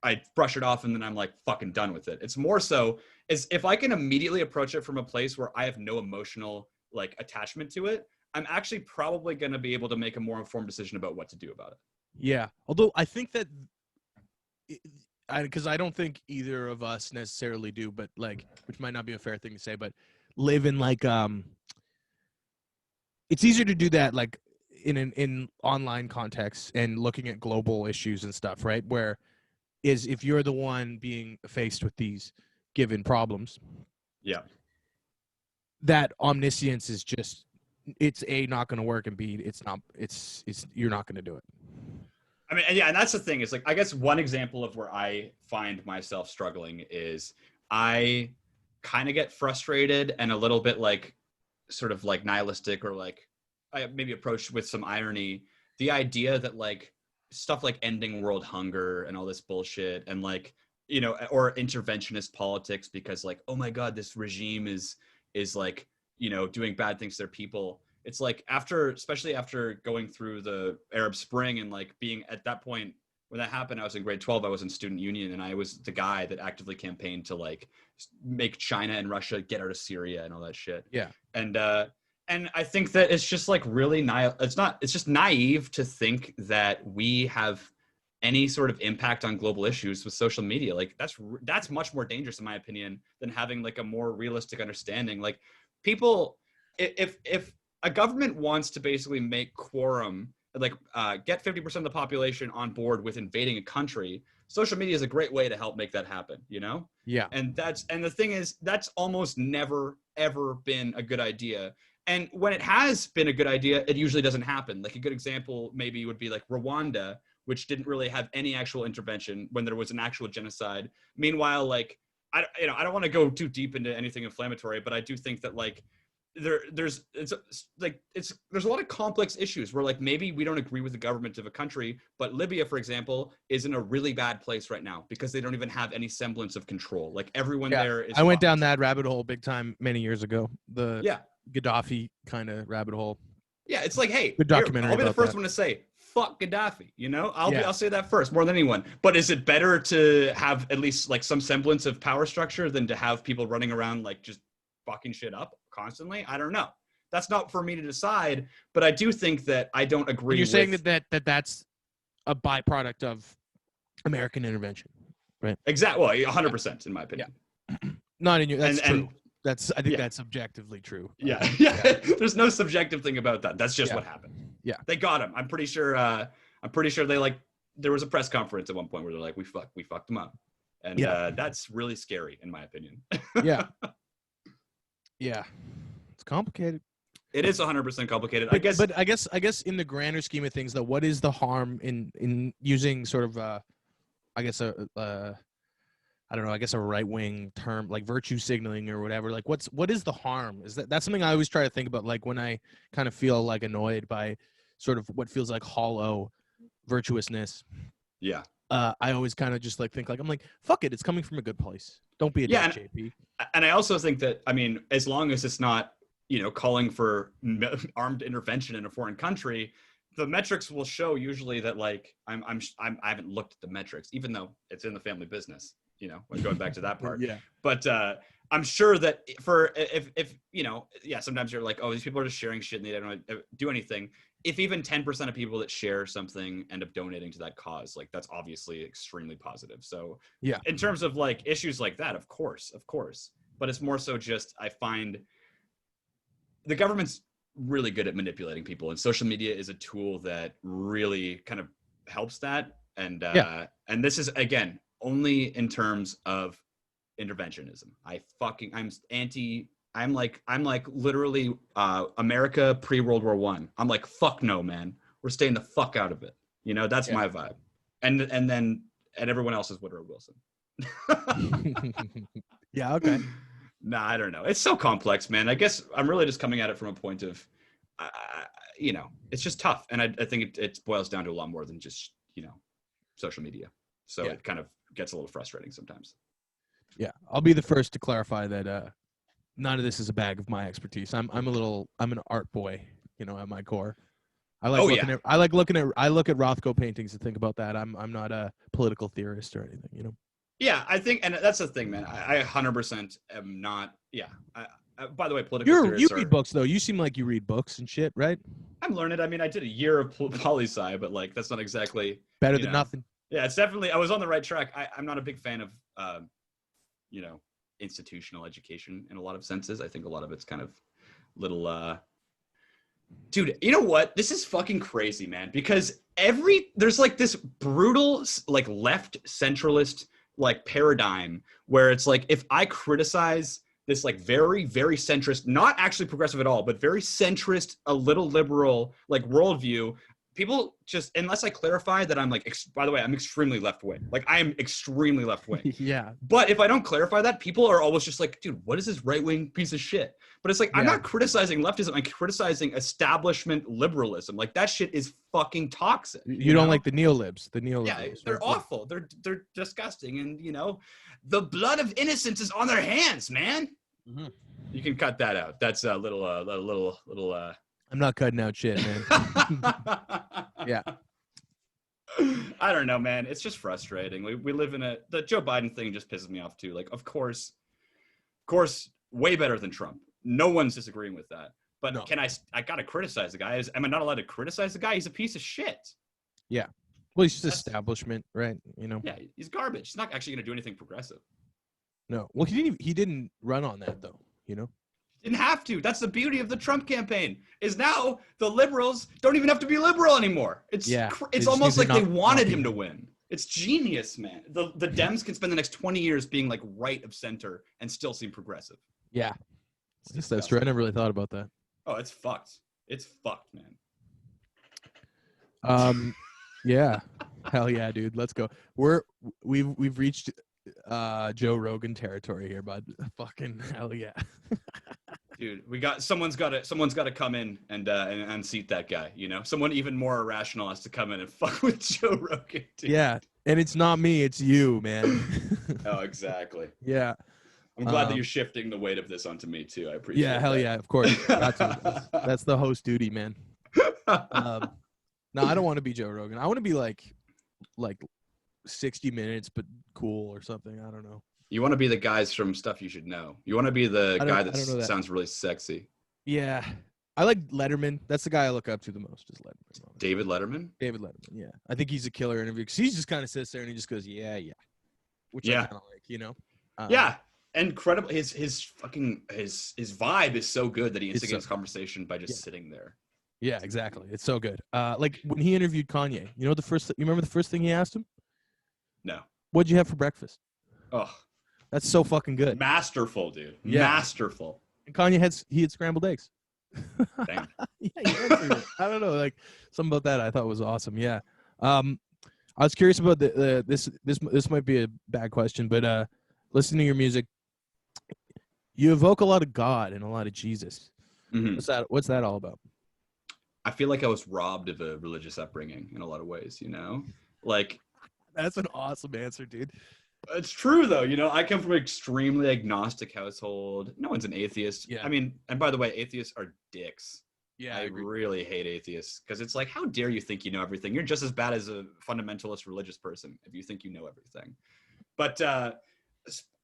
I brush it off and then I'm like fucking done with it. It's more so is if I can immediately approach it from a place where I have no emotional like attachment to it, I'm actually probably going to be able to make a more informed decision about what to do about it. Yeah. Although I think that because I don't think either of us necessarily do, but like, which might not be a fair thing to say, but live in like it's easier to do that like in online contexts and looking at global issues and stuff, right? Where is if you're the one being faced with these given problems, Yeah. that omniscience is just it's A, not going to work, and B, it's not it's you're not going to do it. I mean, yeah, and that's the thing is like, I guess one example of where I find myself struggling is I kind of get frustrated and a little bit like sort of like nihilistic or like I maybe approached with some irony. The idea that like stuff like ending world hunger and all this bullshit and like, you know, or interventionist politics because like, oh my God, this regime is like, you know, doing bad things to their people. It's like after, especially after going through the Arab Spring and like being at that point when that happened, I was in grade 12, I was in student union and I was the guy that actively campaigned to like make China and Russia get out of Syria and all that shit. Yeah. And I think that it's just like really it's just naive to think that we have any sort of impact on global issues with social media. Like that's much more dangerous in my opinion than having like a more realistic understanding. Like people, if a government wants to basically make quorum, like get 50% of the population on board with invading a country, social media is a great way to help make that happen, you know? Yeah. And the thing is, that's almost never, ever been a good idea. And when it has been a good idea, it usually doesn't happen. Like a good example maybe would be like Rwanda, which didn't really have any actual intervention when there was an actual genocide. Meanwhile, like, I don't want to go too deep into anything inflammatory, but I do think that like, there's a lot of complex issues where like maybe we don't agree with the government of a country, but Libya, for example, is in a really bad place right now because they don't even have any semblance of control. Like everyone there is. I went down that rabbit hole big time many years ago. The Yeah. Gaddafi kind of rabbit hole. Yeah, it's like, hey, Good documentary I'll be the about first that. one to say, fuck Gaddafi, you know? Yeah. I'll say that first more than anyone. But is it better to have at least like some semblance of power structure than to have people running around like just fucking shit up constantly? I don't know. That's not for me to decide, but I do think that I don't agree. You're saying that's a byproduct of American intervention, right? Exactly. Well, 100% in my opinion. Yeah. Not in your. That's true. And I think that's objectively true. Yeah. There's no subjective thing about that. That's just what happened. Yeah. They got him. I'm pretty sure they like there was a press conference at one point where they're like, we fucked them up. And that's really scary in my opinion. Yeah. Yeah. It's complicated. It is 100% complicated. But I guess in the grander scheme of things though, what is the harm in using sort of I guess I don't know, I guess a right-wing term like virtue signaling or whatever. Like what is the harm? Is that's something I always try to think about, like when I kind of feel like annoyed by sort of what feels like hollow virtuousness. Yeah. I always kind of just like think like I'm like, fuck it, it's coming from a good place. Don't be a dick, JP. And I also think that, I mean, as long as it's not, you know, calling for armed intervention in a foreign country, the metrics will show usually that like I haven't looked at the metrics, even though it's in the family business. You know, going back to that part. Yeah. But I'm sure that if you know, sometimes you're like, oh, these people are just sharing shit and they don't do anything. If even 10% of people that share something end up donating to that cause, like that's obviously extremely positive. So yeah, in terms of like issues like that, of course. But it's more so just I find the government's really good at manipulating people, and social media is a tool that really kind of helps that. And and this is again only in terms of interventionism. I'm like literally America pre-World War I. I'm like, fuck no, man. We're staying the fuck out of it. You know, that's my vibe. And everyone else is Woodrow Wilson. Yeah, okay. Nah, I don't know. It's so complex, man. I guess I'm really just coming at it from a point of, you know, it's just tough. And I think it boils down to a lot more than just, you know, social media. So it kind of gets a little frustrating sometimes. Yeah, I'll be the first to clarify that none of this is a bag of my expertise. I'm an art boy, you know, at my core. I look at Rothko paintings and think about that. I'm not a political theorist or anything, you know. Yeah, I think, and that's the thing, man. I 100% am not. Yeah. By the way, political theorists you read books though. You seem like you read books and shit, right? I'm learned. I mean, I did a year of poli sci, but like that's not exactly better than nothing. Yeah, it's definitely. I was on the right track. I'm not a big fan of, institutional education in a lot of senses. I think a lot of it's kind of little. Dude, you know what? This is fucking crazy, man. Because there's like this brutal, like left centralist like paradigm where it's like if I criticize this like very, very centrist, not actually progressive at all, but very centrist, a little liberal like worldview, people just, unless I clarify that I'm like, by the way, I'm extremely left wing. Like I am extremely left wing. Yeah. But if I don't clarify that, people are always just like, dude, what is this right wing piece of shit? But it's like, I'm not criticizing leftism. I'm criticizing establishment liberalism. Like that shit is fucking toxic. You don't like the neolibs. The neoliberals. Yeah, they're awful. They're disgusting. And the blood of innocence is on their hands, man. Mm-hmm. You can cut that out. That's a little. I'm not cutting out shit, man. Yeah. I don't know, man. It's just frustrating. We live in the Joe Biden thing just pisses me off too. Like, of course, way better than Trump. No one's disagreeing with that. But no. I gotta criticize the guy. Am I not allowed to criticize the guy? He's a piece of shit. Yeah. Well, he's just establishment, right? Yeah, he's garbage. He's not actually gonna do anything progressive. No. Well, he didn't run on that though, Didn't have to. That's the beauty of the Trump campaign. Is now the liberals don't even have to be liberal anymore. It's almost like they wanted him to win. It's genius, man. The Dems can spend the next 20 years being like right of center and still seem progressive. Yeah. That's true. I never really thought about that. Oh, it's fucked. It's fucked, man. Yeah. Hell yeah, dude. Let's go. We've reached Joe Rogan territory here, bud. Fucking hell yeah. Dude, someone's got to come in and unseat that guy, Someone even more irrational has to come in and fuck with Joe Rogan, dude. Yeah, and it's not me, it's you, man. Oh, exactly. Yeah. I'm glad that you're shifting the weight of this onto me too. I appreciate it. Yeah, hell that. yeah, of course. That's the host duty, man. No, I don't want to be Joe Rogan. I want to be like 60 Minutes, but cool or something. I don't know. You want to be the guys from Stuff You Should Know. You want to be the guy that sounds really sexy. Yeah. I like Letterman. That's the guy I look up to the most is Letterman. David Letterman? David Letterman, yeah. I think he's a killer interview because he just kind of sits there and he just goes, yeah. Which I kind of like, yeah. Incredible. His vibe is so good that he instigates conversation by just sitting there. Yeah, exactly. It's so good. Like when he interviewed Kanye, you remember the first thing he asked him? No. What'd you have for breakfast? Oh. That's so fucking good. Masterful, dude. Yeah. Masterful. And Kanye had scrambled eggs. Damn. Yeah, he answered it. I don't know, like something about that I thought was awesome. Yeah. I was curious about this might be a bad question, but listening to your music, you evoke a lot of God and a lot of Jesus. Mm-hmm. What's that all about? I feel like I was robbed of a religious upbringing in a lot of ways, Like that's an awesome answer, dude. It's true though, I come from an extremely agnostic household. No one's an atheist. Yeah. I mean, and by the way, atheists are dicks. Yeah, I really hate atheists because it's like, how dare you think you know everything? You're just as bad as a fundamentalist religious person if you think you know everything. But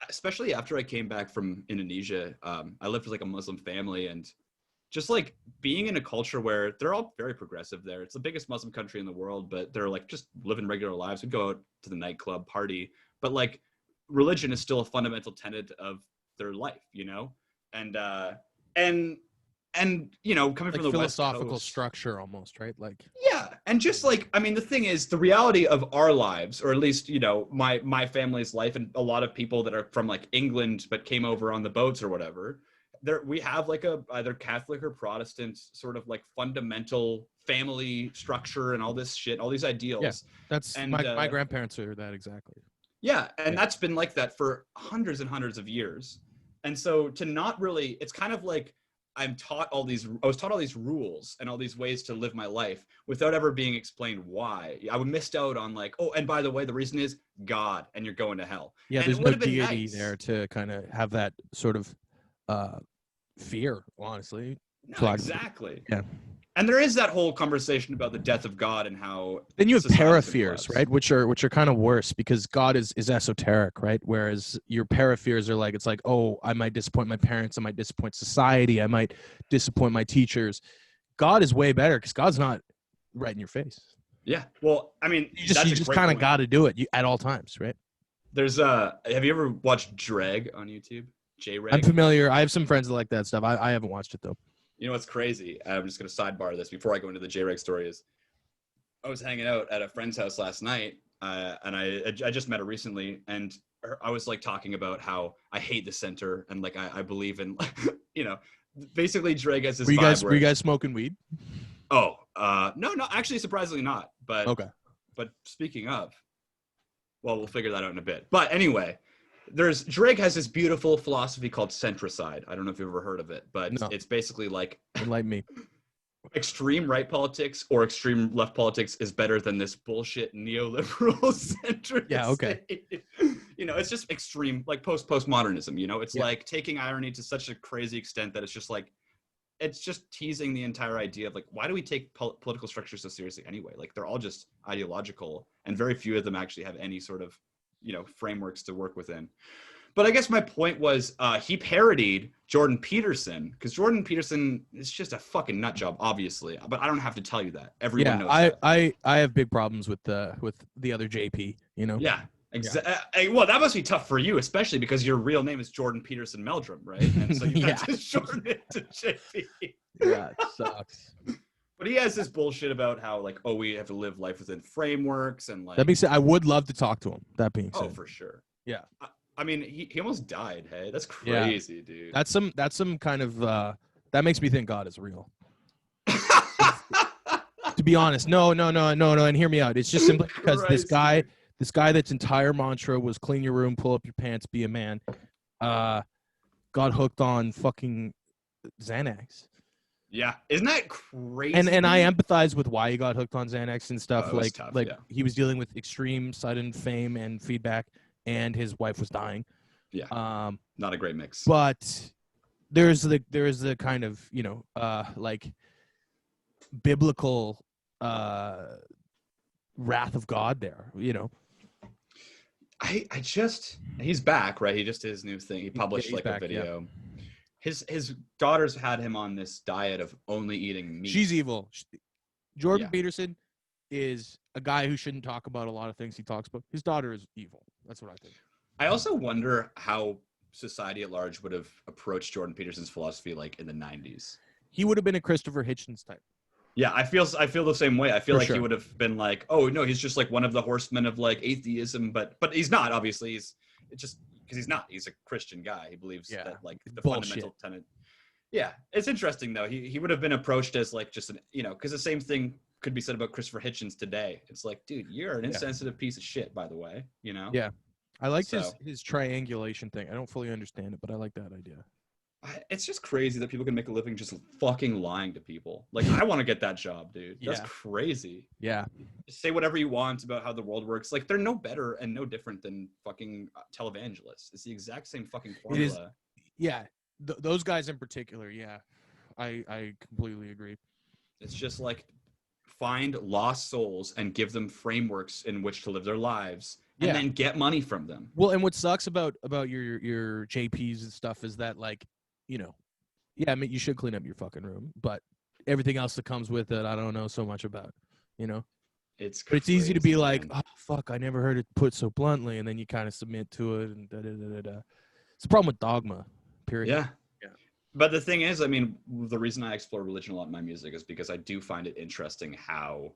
especially after I came back from Indonesia, I lived with like a Muslim family, and just like being in a culture where they're all very progressive there. It's the biggest Muslim country in the world, but they're like just living regular lives. We go out to the nightclub, party, but like religion is still a fundamental tenet of their life, and coming from the philosophical West Coast, structure almost, right? Like, yeah. And just like, I mean, the thing is, the reality of our lives, or at least, my family's life, and a lot of people that are from like England, but came over on the boats or whatever, we have like a either Catholic or Protestant sort of like fundamental family structure and all this shit, all these ideals. Yeah, that's my grandparents are that exactly. Yeah, and that's been like that for hundreds and hundreds of years. And so to not really, it's kind of like I was taught all these rules and all these ways to live my life without ever being explained why. I missed out on like, oh, and by the way, the reason is God, and you're going to hell. Yeah, and there's no deity there to kind of have that sort of fear, honestly. No, exactly. Yeah. And there is that whole conversation about the death of God and how then you have parafears, right? Which are kind of worse because God is esoteric, right? Whereas your parafears are like, it's like, oh, I might disappoint my parents, I might disappoint society, I might disappoint my teachers. God is way better because God's not right in your face. Yeah. Well, I mean, You that's a just great kind of point. got to do it at all times, right? There's have you ever watched Dreg on YouTube? I'm J-Reg? familiar. I have some friends that like that stuff. I haven't watched it though. You know what's crazy? I'm just gonna sidebar this before I go into the J-Reg story. Is I was hanging out at a friend's house last night, and I just met her recently, and I was like talking about how I hate the center and like I believe in, you know, basically Dreg has this vibe Were where you guys smoking weed? no, actually surprisingly not, but Okay. speaking of, well, we'll figure that out in a bit. But anyway, Drake has this beautiful philosophy called centricide. I don't know if you've ever heard of it, but No. it's basically like Enlighten me. extreme right politics or extreme left politics is better than this bullshit neoliberal centrist. Yeah, okay. You know, it's just extreme, like postmodernism. You know, it's Yeah. like taking irony to such a crazy extent that it's just like, it's just teasing the entire idea of like, why do we take political structures so seriously anyway? Like they're all just ideological, and very few of them actually have any sort of, you know, frameworks to work within. But I guess my point was he parodied Jordan Peterson, because Jordan Peterson is just a fucking nut job, obviously. But I don't have to tell you that. Everyone knows that. I have big problems with the other JP. You know. Yeah. Well, that must be tough for you, especially because your real name is Jordan Peterson Meldrum, right? And so you have to shorten it to JP. Yeah, it sucks. But he has this bullshit about how like, oh, we have to live life within frameworks and like. That being said, I would love to talk to him. That being said. Oh, for sure. Yeah. I mean, he almost died. Hey, that's crazy, dude. That's some kind of that makes me think God is real. To be honest, no, and hear me out. It's just simply because this guy that's entire mantra was clean your room, pull up your pants, be a man, got hooked on fucking Xanax. Yeah, isn't that crazy? And I empathize with why he got hooked on Xanax and stuff. Tough, he was dealing with extreme sudden fame and feedback, and his wife was dying. Yeah, not a great mix. But there is the kind of, you know, like biblical wrath of God there, you know. He's back, right? He just did his new thing. He published a video. Yeah. His daughters had him on this diet of only eating meat. She's evil. Jordan Peterson is a guy who shouldn't talk about a lot of things he talks about. His daughter is evil. That's what I think. I also wonder how society at large would have approached Jordan Peterson's philosophy like in the 90s. He would have been a Christopher Hitchens type. Yeah, I feel the same way. I feel like he would have been like, oh no, he's just like one of the horsemen of like atheism, but he's not. Obviously, it's just because he's not. He's a Christian guy. He believes that like the fundamental tenet. Yeah, it's interesting though. He would have been approached as like just an, you know, because the same thing could be said about Christopher Hitchens today. It's like, dude, you're an insensitive piece of shit, by the way. You know. Yeah, I liked his triangulation thing. I don't fully understand it, but I like that idea. It's just crazy that people can make a living just fucking lying to people. Like, I want to get that job, dude. That's crazy. Yeah. Just say whatever you want about how the world works. Like, they're no better and no different than fucking televangelists. It's the exact same fucking formula. It is, yeah. Those guys in particular, yeah. I completely agree. It's just like find lost souls and give them frameworks in which to live their lives and then get money from them. Well, and what sucks about your JPs and stuff is that, like, you know, yeah, I mean, you should clean up your fucking room, but everything else that comes with it, I don't know so much about, you know? It's easy to be like, oh, fuck, I never heard it put so bluntly, and then you kind of submit to it, and da-da-da-da-da. It's a problem with dogma, period. Yeah. But the thing is, I mean, the reason I explore religion a lot in my music is because I do find it interesting how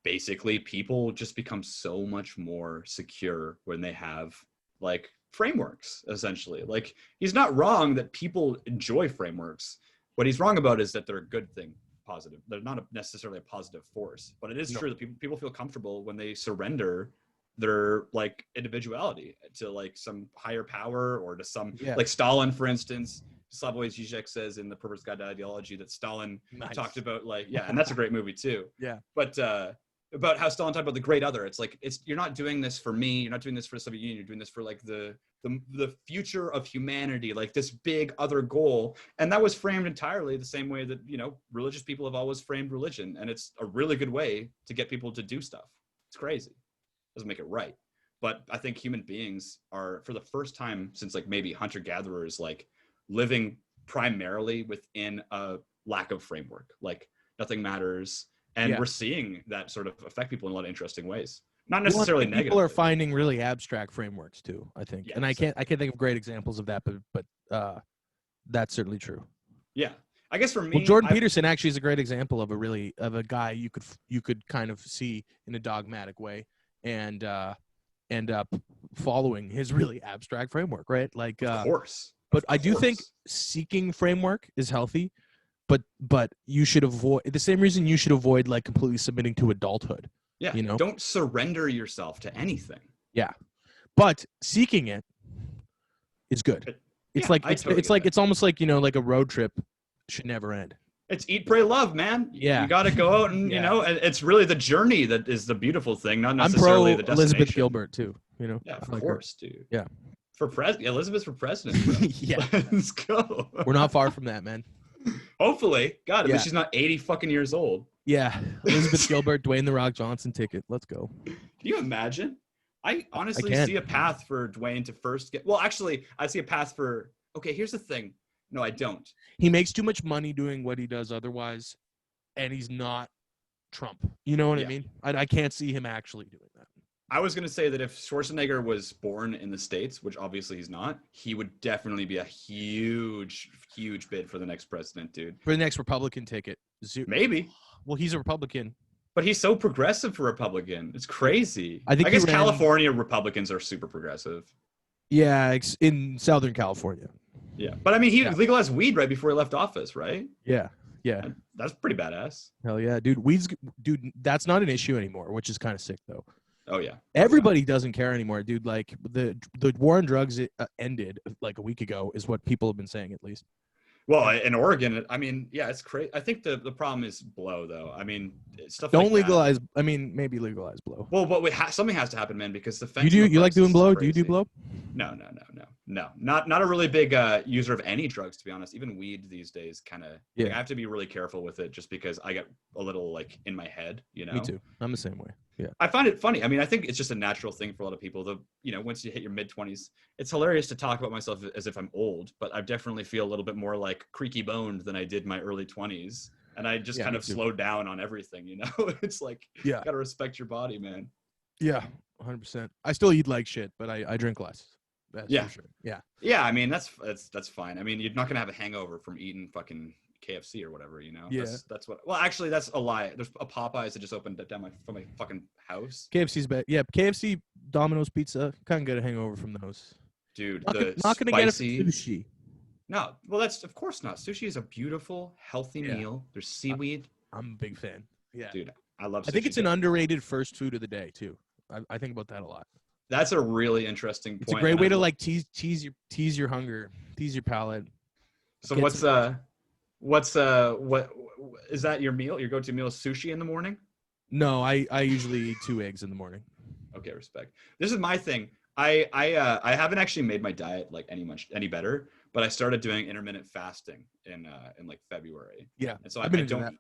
basically people just become so much more secure when they have, like, frameworks, essentially. Like, he's not wrong that people enjoy frameworks. What he's wrong about is that they're a good thing, positive. They're not necessarily a positive force, but it is true that people feel comfortable when they surrender their, like, individuality to, like, some higher power or to some, like Stalin, for instance. Slavoj Žižek says in The Perverse Guide to Ideology that Stalin talked about, like, and that's a great movie too. Yeah. But about how Stalin talked about the great other. It's like, you're not doing this for me. You're not doing this for the Soviet Union. You're doing this for, like, the future of humanity, like this big other goal. And that was framed entirely the same way that, you know, religious people have always framed religion. And it's a really good way to get people to do stuff. It's crazy. Doesn't make it right. But I think human beings are, for the first time since, like, maybe hunter-gatherers, like, living primarily within a lack of framework. Like, nothing matters. And Yeah. we're seeing that sort of affect people in a lot of interesting ways. Not Well, I necessarily think negative. people are finding really abstract frameworks too, I think. Yeah, And I exactly. can't think of great examples of that, but that's certainly true. Yeah. I guess for Well, me, Jordan Peterson actually is a great example of a guy you could kind of see in a dogmatic way and end up following his really abstract framework, right? Like of course. but Of I do think course. seeking framework is healthy, but you should avoid the same reason you should avoid like completely submitting to adulthood. Yeah. You know? Don't surrender yourself to anything. Yeah. But seeking it is good. It's Yeah, like I totally get that. it's almost like, you know, like a road trip should never end. It's eat, pray, love, man. Yeah. You got to go out and, Yeah. you know, and it's really the journey that is the beautiful thing, not I'm necessarily pro the destination. Elizabeth Gilbert too, you know. Yeah, of I like course, dude. Yeah. For Elizabeth for president, bro. Yeah. Let's go. We're not far from that, man. Hopefully. God, at Yeah. least she's not 80 fucking years old. Yeah. Elizabeth Gilbert, Dwayne The Rock Johnson ticket. Let's go. Can you imagine? I honestly can. see a path for Dwayne to first get. Well, actually, I see a path for. Okay, here's the thing. No, I don't. He makes too much money doing what he does otherwise, and he's not Trump. You know what I Yeah. mean? I can't see him actually doing that. I was going to say that if Schwarzenegger was born in the States, which obviously he's not, he would definitely be a huge, huge bid for the next president, dude. For the next Republican ticket. Maybe. Well, he's a Republican. But he's so progressive for Republican. It's crazy. I think guess he ran- California Republicans are super progressive. Yeah, in Southern California. Yeah. But I mean, he Yeah. legalized weed right before he left office, right? Yeah. Yeah. That's pretty badass. Hell yeah, dude. Dude, that's not an issue anymore, which is kind of sick though. Oh, yeah. Everybody doesn't care anymore, dude. Like the war on drugs ended like a week ago, is what people have been saying at least. Well, in Oregon, I mean, yeah, it's crazy. I think the problem is blow, though. I mean, stuff Don't like legalize. I mean, maybe legalize blow. Well, but something has to happen, man, because the You like doing blow? Do you do crazy. blow? No. Not a really big user of any drugs, to be honest. Even weed these days, kind of. Yeah. Like, I have to be really careful with it, just because I get a little like in my head, you know. Me too. I'm the same way. Yeah. I find it funny. I mean, I think it's just a natural thing for a lot of people. Once you hit your mid-20s, it's hilarious to talk about myself as if I'm old, but I definitely feel a little bit more like creaky boned than I did in my early 20s. And I just kind of slowed down on everything, you know? It's like, you gotta respect your body, man. Yeah, 100%. I still eat like shit, but I drink less. That's for sure. Yeah. Yeah, I mean, that's fine. I mean, you're not gonna have a hangover from eating fucking KFC or whatever, you know? Yeah. That's what. Well, actually, that's a lie. There's a Popeyes that just opened down from my fucking house. KFC's bad. Yeah, KFC, Domino's Pizza, kind of get a hangover from those. Dude, Not gonna get a sushi. No, well, that's of course not. Sushi is a beautiful, healthy meal. There's seaweed. I'm a big fan. Yeah, dude, I love. Sushi I think it's an underrated first food of the day too. I think about that a lot. That's a really interesting point. It's a great way to like tease your hunger, tease your palate. So what is that your meal? Your go-to meal is sushi in the morning? No, I usually eat 2 eggs in the morning. Okay, respect. This is my thing. I haven't actually made my diet like any better, but I started doing intermittent fasting in like February. Yeah, and so I've been doing that.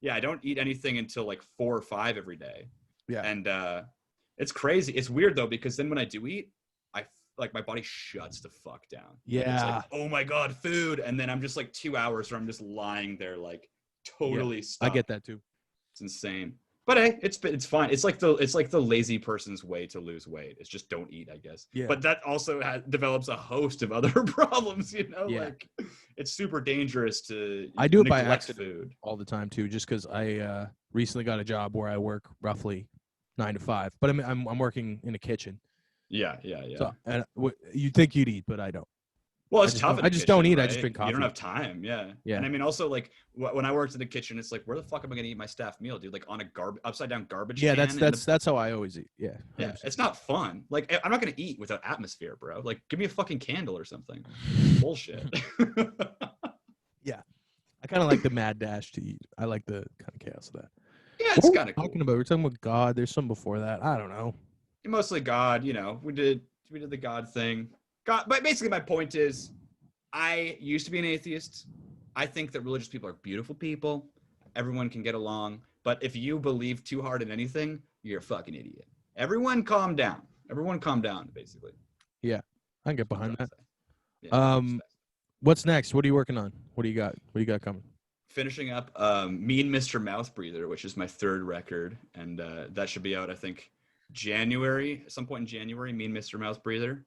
Yeah, I don't eat anything until like 4 or 5 every day. Yeah, and it's crazy. It's weird though, because then when I do eat, like my body shuts the fuck down. Yeah. Like, it's like, oh my God, food. And then I'm just like 2 hours where I'm just lying there like totally stuck. I get that too. It's insane. But hey, it's fine. It's like the lazy person's way to lose weight. It's just don't eat, I guess. Yeah. But that also develops a host of other problems, you know? Yeah. Like it's super dangerous to I do it by neglect accident food all the time too, just because I recently got a job where I work roughly 9 to 5, but I'm working in a kitchen. Yeah. So, and you think you'd eat, but I don't. Well, it's tough. I just don't eat. Right? I just drink coffee. You don't have time. Yeah. Yeah. And I mean, also like when I worked in the kitchen, it's like, where the fuck am I gonna eat my staff meal, dude? Like on a upside down garbage Yeah, can. that's how I always eat. Yeah. 100%. Yeah. It's not fun. Like I'm not gonna eat without atmosphere, bro. Like give me a fucking candle or something. Bullshit. Yeah. I kind of like the mad dash to eat. I like the kind of chaos of that. Yeah, it's kind of cool. Talking about, we're talking about God. There's some before that. I don't know. Mostly God. You know, we did the God thing. God, but basically my point is, I used to be an atheist. I think that religious people are beautiful people. Everyone can get along. But if you believe too hard in anything, you're a fucking idiot. Everyone calm down. Basically. Yeah, I can get behind that. Yeah, What's next? What are you working on? What do you got? What do you got coming? finishing up Me and Mr. Mouth Breather, which is my third record, and that should be out, I think, January, at some point in January. Me and Mr. Mouth Breather,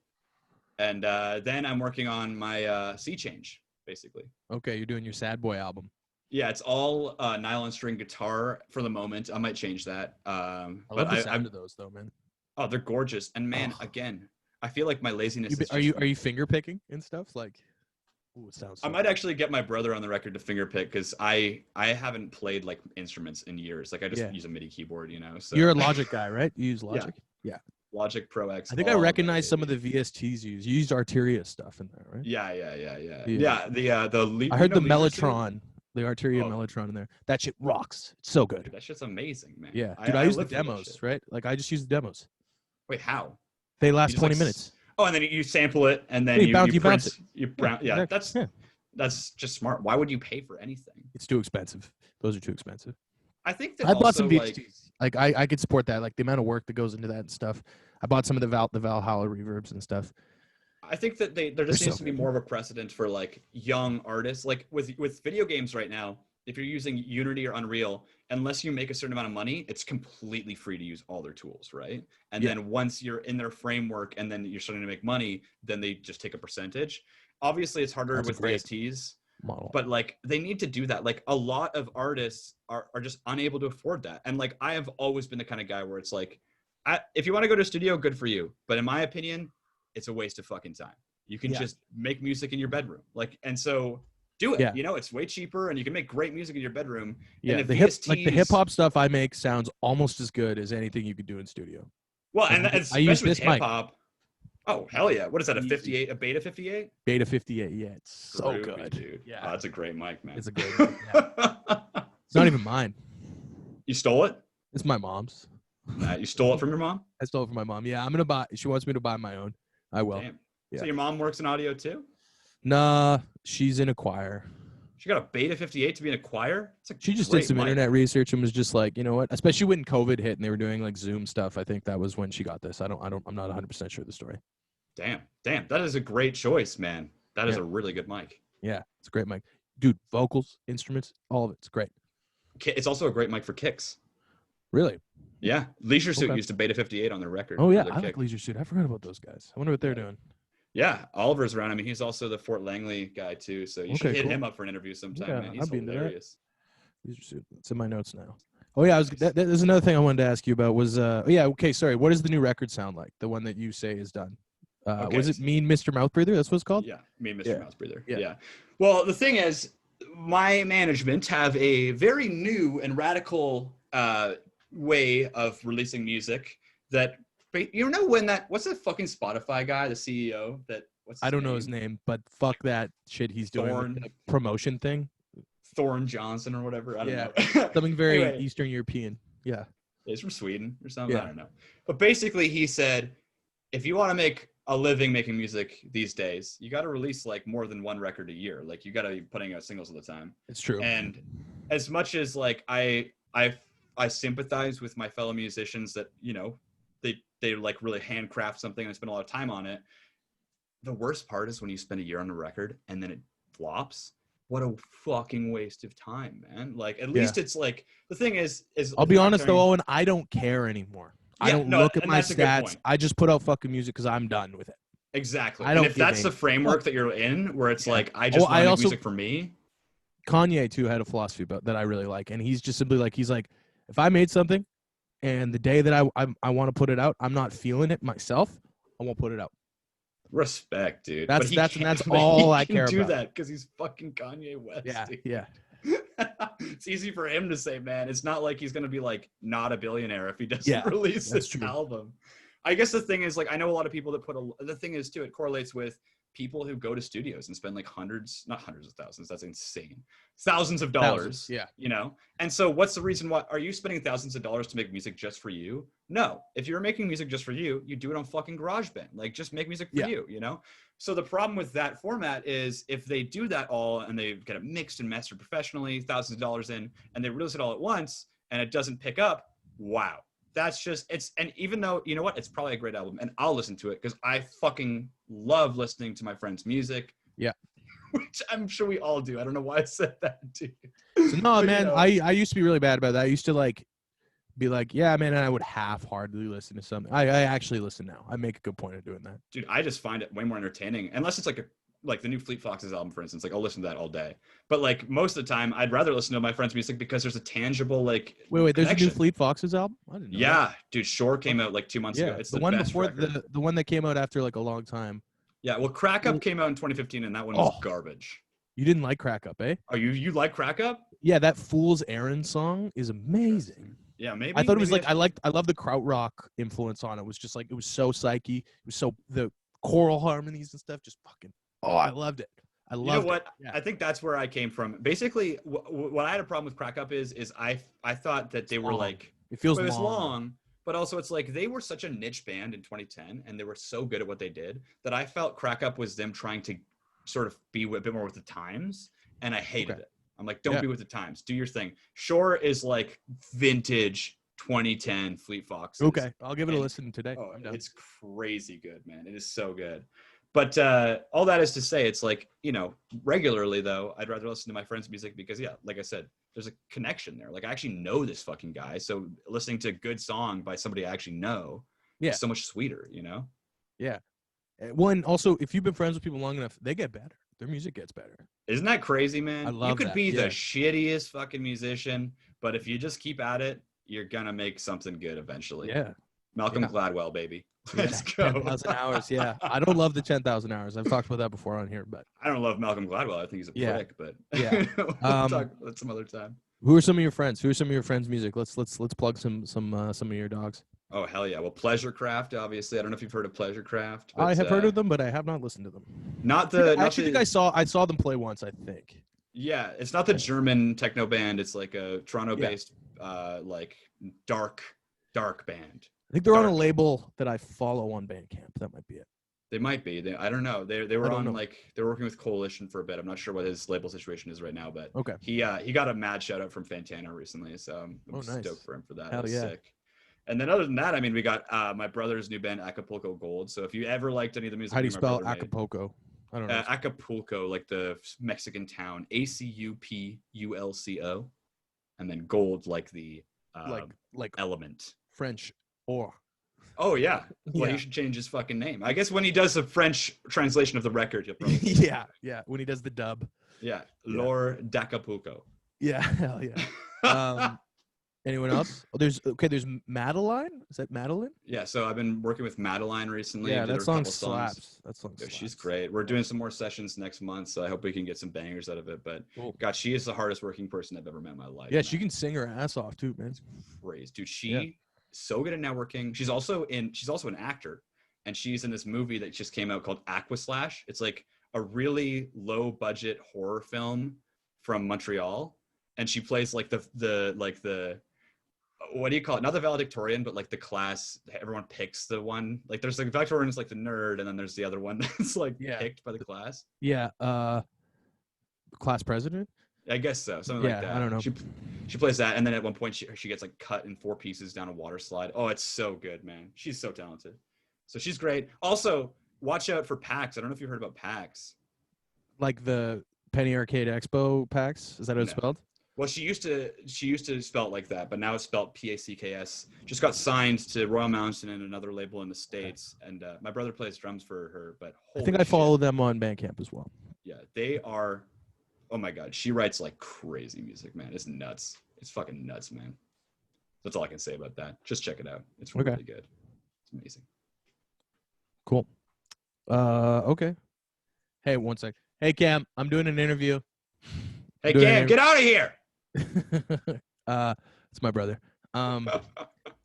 and then I'm working on my Sea Change, basically. Okay, you're doing your Sad Boy album. Yeah, it's all nylon string guitar for the moment. I might change that. I love the sound of those, though, man. Oh, they're gorgeous. And man, again, I feel like my laziness. Are you finger picking and stuff? Like, ooh, it sounds. So I might actually get my brother on the record to finger pick, because I haven't played like instruments in years. Like I just use a MIDI keyboard, you know. So you're a Logic guy, right? You use Logic. Yeah. Logic Pro X. I think I recognize some of the VSTs you use. You used Arteria stuff in there, right? Yeah. The I heard the Mellotron. The Arteria Mellotron in there. That shit rocks. It's so good. Dude, that shit's amazing, man. Yeah. Dude, I use the demos, right? Like, I just use the demos. Wait, how? They last 20 minutes. Oh, and then you sample it, and then you bounce it. Yeah, that's just smart. Why would you pay for anything? It's too expensive. Those are too expensive. I think that I bought some VSTs. Like, I could support that. Like, the amount of work that goes into that and stuff. I bought some of the Valhalla reverbs and stuff. I think that there just needs to be more of a precedent for like young artists. Like with video games right now, if you're using Unity or Unreal, unless you make a certain amount of money, it's completely free to use all their tools, right? And then once you're in their framework and then you're starting to make money, then they just take a percentage. Obviously, it's harder with VSTs, but like they need to do that. Like a lot of artists are just unable to afford that. And like I have always been the kind of guy where it's like, if you want to go to a studio, good for you. But in my opinion, it's a waste of fucking time. You can just make music in your bedroom. Like, and so do it. You know, it's way cheaper and you can make great music in your bedroom. Yeah, and the hip hop stuff I make sounds almost as good as anything you could do in studio. Well, and I use this hip hop. Oh, hell yeah. What is that, a 58, a Beta 58? Beta 58, yeah. It's so good. Dude. Yeah. Oh, that's a great mic, man. It's a great mic, It's not even mine. You stole it? It's my mom's. You stole it from your mom? I stole it from my mom. Yeah, I'm going to buy. She wants me to buy my own. I will. Damn. Yeah. So your mom works in audio too? Nah, she's in a choir. She got a Beta 58 to be in a choir? She just did some internet research and was just like, you know what? Especially when COVID hit and they were doing like Zoom stuff. I think that was when she got this. I'm not 100% sure of the story. Damn. That is a great choice, man. That is a really good mic. Yeah, it's a great mic. Dude, vocals, instruments, all of it. It's great. It's also a great mic for kicks. Really? Yeah. Leisure Suit used a Beta 58 on their record. Oh, yeah. I like Leisure Suit. I forgot about those guys. I wonder what they're doing. Yeah. Oliver's around. I mean, he's also the Fort Langley guy, too. So you should hit him up for an interview sometime, man. He's hilarious. Leisure Suit. It's in my notes now. Oh, yeah. There's another thing I wanted to ask you about was, okay, sorry. What does the new record sound like? The one that you say is done. Was it Mean Mr. Mouth Breather? That's what it's called? Yeah. Mean Mr. Mouth Breather. Yeah. Well, the thing is, my management have a very new and radical way of releasing music that, you know, what's that fucking Spotify guy, the CEO I don't know his name, but fuck that shit he's doing with the promotion thing. Thorne Johnson or whatever. I don't know. Something very Eastern European. Yeah. He's from Sweden or something. I don't know. But basically he said, if you want to make a living making music these days, you got to release like more than one record a year. Like you got to be putting out singles all the time. It's true. And as much as like I sympathize with my fellow musicians that, you know, they like really handcraft something and spend a lot of time on it. The worst part is when you spend a year on a record and then it flops. What a fucking waste of time, man. Like at least it's like, the thing is I'll be honest though, Owen, I don't care anymore. I don't look at my stats. I just put out fucking music because I'm done with it. Exactly. And if that's the framework that you're in, where it's like, I just want to make music for me. Kanye too had a philosophy that I really like. And he's just simply like, he's like, if I made something and the day that I want to put it out, I'm not feeling it myself, I won't put it out. Respect, dude. That's all I care about. Do that because he's fucking Kanye West. Yeah, dude. yeah. It's easy for him to say, man. It's not like he's gonna be like not a billionaire if he doesn't release this album. I guess the thing is, like, I know a lot of people that the thing is too, it correlates with people who go to studios and spend like not hundreds of thousands, that's insane, thousands of dollars, you know. And so what's the reason why are you spending thousands of dollars to make music just for you? No. If you're making music just for you, you do it on fucking GarageBand. Like, just make music for you, you know. So the problem with that format is if they do that all and they get it mixed and mastered professionally, thousands of dollars in, and they release it all at once and it doesn't pick up, wow. That's just, and even though, you know what, it's probably a great album and I'll listen to it because I fucking love listening to my friends' music. Yeah. which I'm sure we all do. I don't know why I said that, dude. So, no, But, man, you know, I used to be really bad about that. I used to like be like, yeah, man, and I would half-heartedly listen to something. I actually listen now. I make a good point of doing that. dude, I just find it way more entertaining. Unless it's like the new Fleet Foxes album, for instance. Like I'll listen to that all day. But like most of the time, I'd rather listen to my friend's music because there's a tangible like Wait, there's a connection. new Fleet Foxes album? I didn't know that. Yeah, dude, Shore came out like 2 months ago. It's the one best before record. the one that came out after like a long time. Yeah, well, Crack Up came out in 2015, and that one was Oh. garbage. You didn't like Crack Up, eh? Oh, you like Crack Up? Yeah, that Fool's Errand song is amazing. Yeah, maybe. I thought it was maybe like I love the krautrock influence on it. It was just like it was so psyche. It was so the choral harmonies and stuff. Just fucking. Oh, I loved it. I loved it. You know what? Yeah. I think that's where I came from. Basically, what I had a problem with Crack Up is I thought that they were like It feels it was long. long, but also it's like they were such a niche band in 2010, and they were so good at what they did that I felt Crack Up was them trying to sort of be a bit more with the times, and I hated it. I'm like, don't be with the times. Do your thing. Shore is like vintage 2010 Fleet Foxes. Okay, I'll give it a listen today. Oh, it's crazy good, man. It is so good. But all that is to say, it's like, you know, regularly though, I'd rather listen to my friend's music because, yeah, like I said, there's a connection there. Like I actually know this fucking guy, so listening to a good song by somebody I actually know is so much sweeter, you know? Yeah. One also, if you've been friends with people long enough, they get better. Their music gets better. Isn't that crazy, man? I love you could that. be the shittiest fucking musician, but if you just keep at it, you're gonna make something good eventually. Yeah. Malcolm Gladwell, baby. Yeah, Let's go. 10,000 hours. Yeah. I don't love the 10,000 hours. I've talked about that before on here, but I don't love Malcolm Gladwell. I think he's a prick, but yeah. we'll talk about that some other time. Who are some of your friends? Who are some of your friends' music? Let's plug some of your dogs. Oh hell yeah! Well, Pleasure Craft, obviously. I don't know if you've heard of Pleasure Craft. But, I have heard of them, but I have not listened to them. I actually think I saw them play once. I think. Yeah, it's not the German techno band. It's like a Toronto-based, like dark band. I think they're on a label that I follow on Bandcamp. That might be it. They might be. I don't know. They were on like they were working with Coalition for a bit. I'm not sure what his label situation is right now, but okay. He got a mad shout out from Fantana recently, so I'm stoked for him for that. Hell yeah. Sick. And then other than that, I mean, we got my brother's new band Acapulco Gold. So if you ever liked any of the music, how do you spell Acapulco? I don't know. Acapulco, like the Mexican town, Acupulco, and then gold, like the like element. French or. Oh yeah. Well, he should change his fucking name. I guess when he does a French translation of the record, you'll probably yeah. When he does the dub. Yeah, Lord d'Acapulco. Yeah, hell yeah. Anyone else? Oh, there's Madeline. Is that Madeline? Yeah, so I've been working with Madeline recently. Yeah, that song slaps. That song slaps. She's great. We're doing some more sessions next month, so I hope we can get some bangers out of it. But God, she is the hardest working person I've ever met in my life. Yeah, she can sing her ass off too, man. Crazy, dude. She so good at networking. She's also an actor, and she's in this movie that just came out called Aquaslash. It's like a really low budget horror film from Montreal, and she plays like the what do you call it? Not the valedictorian, but like the class. Everyone picks the one. Like there's like valedictorian is like the nerd, and then there's the other one that's like picked by the class. Yeah. Class president. I guess so. Something like that. I don't know. She plays that, and then at one point she gets like cut in 4 pieces down a water slide. Oh, it's so good, man. She's so talented. So she's great. Also, watch out for PAX. I don't know if you heard about PAX. Like the Penny Arcade Expo PAX. Is that how it's spelled? Well, she used to spell it like that, but now it's spelled PACKS. Just got signed to Royal Mountain and another label in the States, and my brother plays drums for her. But I think I follow them on Bandcamp as well. Yeah, they are. Oh my God, she writes like crazy music, man. It's nuts. It's fucking nuts, man. That's all I can say about that. Just check it out. It's really good. It's amazing. Cool. Okay. Hey, one sec. Hey, Cam, I'm doing an interview. Hey, Cam, get out of here. It's my brother. It's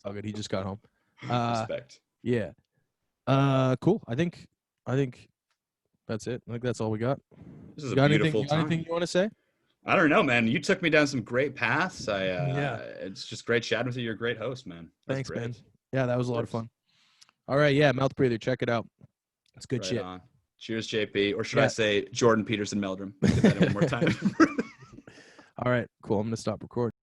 all good. He just got home. Respect. Yeah. Cool. I think that's it. I think that's all we got. This is a beautiful time. Anything you want to say? I don't know, man. You took me down some great paths. It's just great chatting with you. You're a great host, man. Thanks, man. Yeah, that was a lot of fun. All right, yeah, Mouth Breather, check it out. It's good shit. On. Cheers, JP. Or should I say Jordan Peterson Meldrum? Get that in one more time. All right, cool. I'm gonna stop recording.